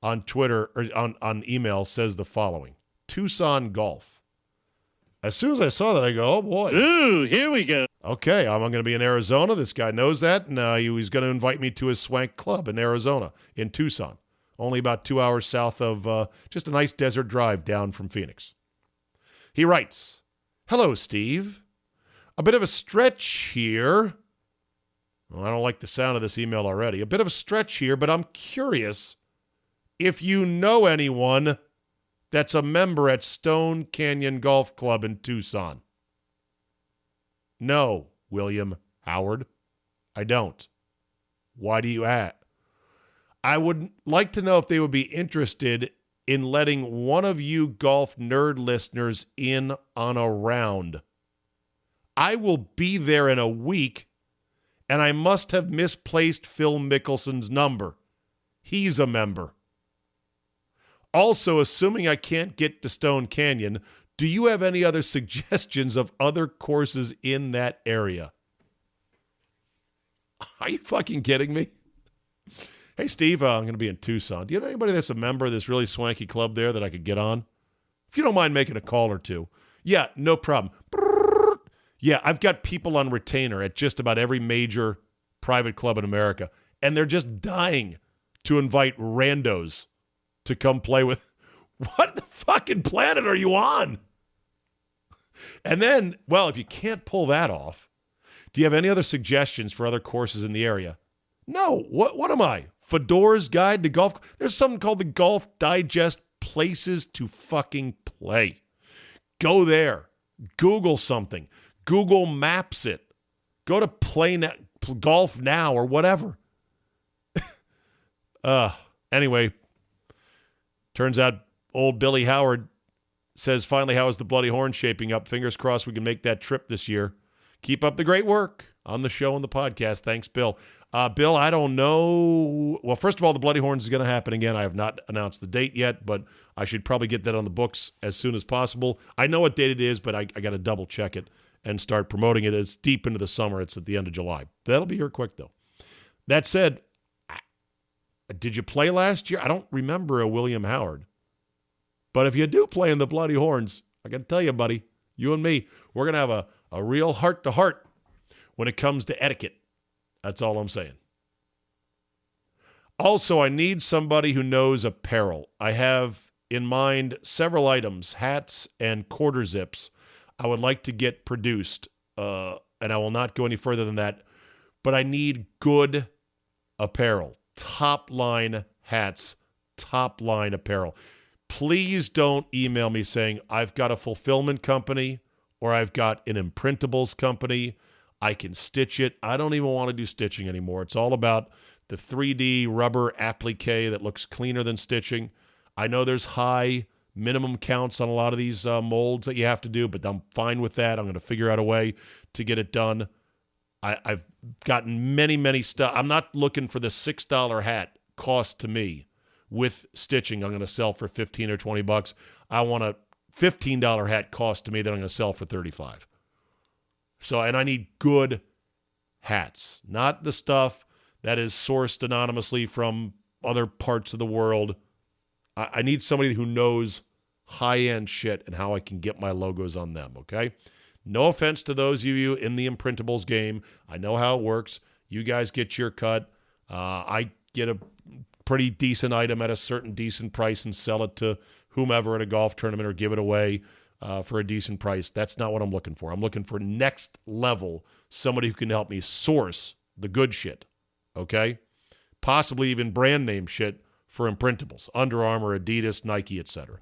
Speaker 1: on Twitter or on email says the following: Tucson Golf. As soon as I saw that, I go, oh boy.
Speaker 13: Ooh, here we go.
Speaker 1: Okay, I'm going to be in Arizona. This guy knows that, and he's going to invite me to his swank club in Arizona, in Tucson. Only about 2 hours south of just a nice desert drive down from Phoenix. He writes, hello, Steve. A bit of a stretch here. Well, I don't like the sound of this email already. A bit of a stretch here, but I'm curious if you know anyone that's a member at Stone Canyon Golf Club in Tucson. No, William Howard, I don't. Why do you ask? I would like to know if they would be interested in letting one of you golf nerd listeners in on a round. I will be there in a week,
Speaker 2: and I must have misplaced Phil Mickelson's number. He's a member. Also, assuming I can't get to Stone Canyon, do you have any other suggestions of other courses in that area? Are you fucking kidding me? Hey, Steve, I'm going to be in Tucson. Do you know anybody that's a member of this really swanky club there that I could get on? If you don't mind making a call or two. Yeah, no problem. Yeah, I've got people on retainer at just about every major private club in America, and they're just dying to invite randos to come play with. What the fucking planet are you on? And then, well, if you can't pull that off, do you have any other suggestions for other courses in the area? No. What am I? Fedora's Guide to Golf? There's something called the Golf Digest Places to fucking Play. Go there. Google something. Google Maps it. Go to Golf Now or whatever. Anyway, turns out old Billy Howard says, finally, how is the Bloody Horn shaping up? Fingers crossed we can make that trip this year. Keep up the great work on the show and the podcast. Thanks, Bill. Bill, I don't know. Well, first of all, the Bloody Horns is going to happen again. I have not announced the date yet, but I should probably get that on the books as soon as possible. I know what date it is, but I got to double check it and start promoting it. It's deep into the summer. It's at the end of July. That'll be here quick, though. That said, did you play last year? I don't remember a William Howard. But if you do play in the Bloody Horns, I got to tell you, buddy, you and me, we're going to have a real heart-to-heart when it comes to etiquette. That's all I'm saying. Also, I need somebody who knows apparel. I have in mind several items, hats and quarter zips, I would like to get produced, and I will not go any further than that. But I need good apparel, top-line hats, top-line apparel. Please don't email me saying, I've got a fulfillment company or I've got an imprintables company. I can stitch it. I don't even want to do stitching anymore. It's all about the 3D rubber applique that looks cleaner than stitching. I know there's high minimum counts on a lot of these molds that you have to do, but I'm fine with that. I'm going to figure out a way to get it done. I've gotten many stuff. I'm not looking for the $6 hat cost to me with stitching. I'm going to sell for $15 or $20. I want a $15 hat cost to me that I'm going to sell for $35. So, and I need good hats, not the stuff that is sourced anonymously from other parts of the world. I need somebody who knows high-end shit and how I can get my logos on them, okay? No offense to those of you in the imprintables game. I know how it works. You guys get your cut. I get a pretty decent item at a certain decent price and sell it to whomever at a golf tournament or give it away for a decent price. That's not what I'm looking for. I'm looking for next level, somebody who can help me source the good shit, okay? Possibly even brand name shit for imprintables, Under Armour, Adidas, Nike, etc.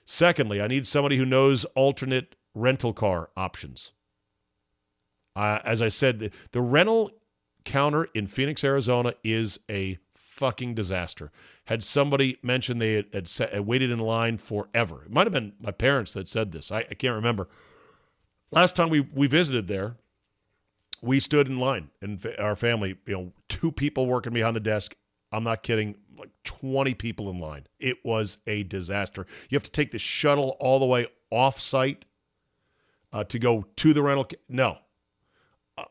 Speaker 2: Secondly, I need somebody who knows alternate rental car options. As I said, the rental counter in Phoenix, Arizona is a fucking disaster. Had somebody mentioned they had waited in line forever. It might have been my parents that said this. I can't remember. Last time we visited there, we stood in line, and our family, 2 people working behind the desk. I'm not kidding, like 20 people in line. It was a disaster. You have to take the shuttle all the way off-site to go to the rental. No.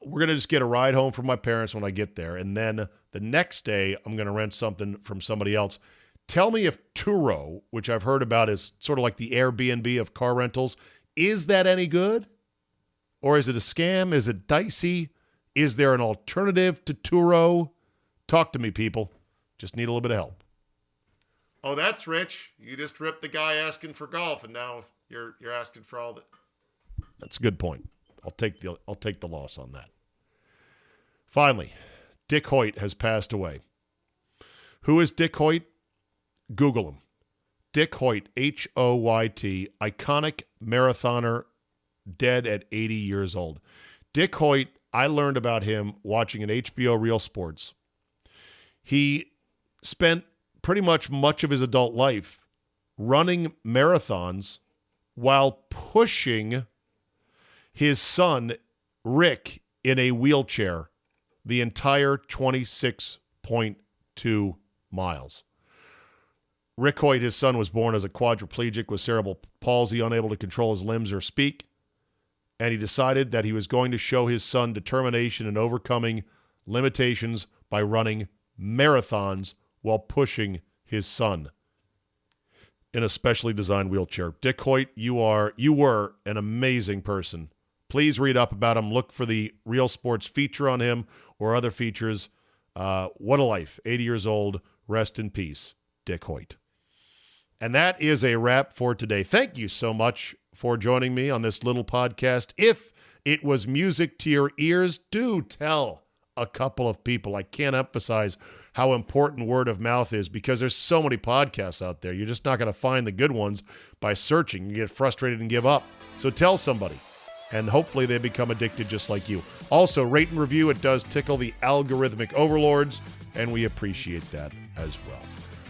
Speaker 2: We're going to just get a ride home from my parents when I get there, and then the next day I'm going to rent something from somebody else. Tell me if Turo, which I've heard about is sort of like the Airbnb of car rentals, is that any good? Or is it a scam? Is it dicey? Is there an alternative to Turo? Talk to me, people. Just need a little bit of help. Oh, that's rich. You just ripped the guy asking for golf, and now you're asking for all that. That's a good point. I'll take the loss on that. Finally, Dick Hoyt has passed away. Who is Dick Hoyt? Google him. Dick Hoyt, Hoyt, iconic marathoner, dead at 80 years old. Dick Hoyt, I learned about him watching an HBO Real Sports. He spent pretty much of his adult life running marathons while pushing his son, Rick, in a wheelchair the entire 26.2 miles. Rick Hoyt, his son, was born as a quadriplegic with cerebral palsy, unable to control his limbs or speak. And he decided that he was going to show his son determination in overcoming limitations by running marathons while pushing his son in a specially designed wheelchair. Dick Hoyt, you were an amazing person. Please read up about him. Look for the Real Sports feature on him or other features. What a life. 80 years old. Rest in peace, Dick Hoyt. And that is a wrap for today. Thank you so much for joining me on this little podcast. If it was music to your ears, do tell a couple of people. I can't emphasize how important word of mouth is because there's so many podcasts out there. You're just not going to find the good ones by searching. You get frustrated and give up. So tell somebody, and hopefully they become addicted just like you. Also, rate and review. It does tickle the algorithmic overlords, and we appreciate that as well.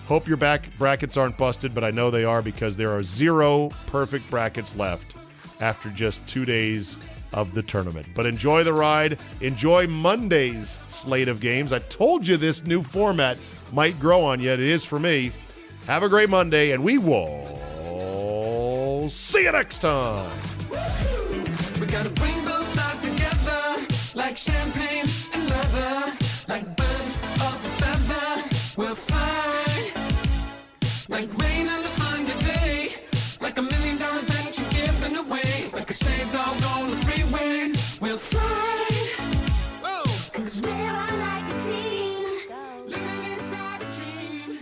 Speaker 2: Hope your brackets aren't busted, but I know they are because there are 0 perfect brackets left after just 2 days of the tournament. But enjoy the ride. Enjoy Monday's slate of games. I told you this new format might grow on you. It is for me. Have a great Monday, and we will see you next time.
Speaker 4: We gotta bring both sides together, like champagne and leather, like birds of a feather. We'll fly like rain on a Sunday day, like $1 million that you're giving away, like a stray dog on the freeway. We'll fly, whoa, 'cause we are like a team, living inside a dream.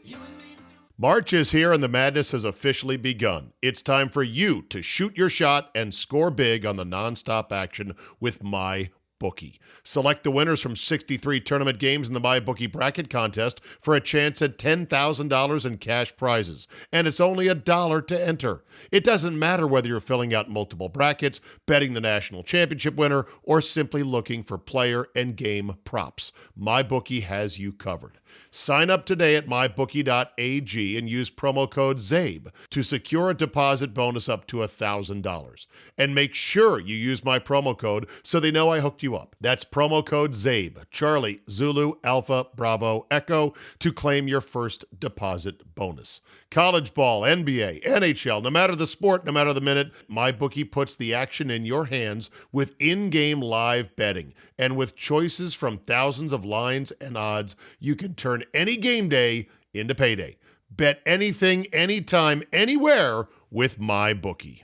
Speaker 4: You and me.
Speaker 2: March is here and the madness has officially begun. It's time for you to shoot your shot and score big on the nonstop action with MyBookie. Select the winners from 63 tournament games in the MyBookie bracket contest for a chance at $10,000 in cash prizes. And it's only $1 to enter. It doesn't matter whether you're filling out multiple brackets, betting the national championship winner, or simply looking for player and game props. MyBookie has you covered. Sign up today at mybookie.ag and use promo code ZABE to secure a deposit bonus up to $1,000. And make sure you use my promo code so they know I hooked you up. That's promo code ZABE, Charlie, Zulu, Alpha, Bravo, Echo, to claim your first deposit bonus. College ball, NBA, NHL, no matter the sport, no matter the minute, MyBookie puts the action in your hands with in-game live betting. And with choices from thousands of lines and odds, you can turn any game day into payday. Bet anything, anytime, anywhere with MyBookie.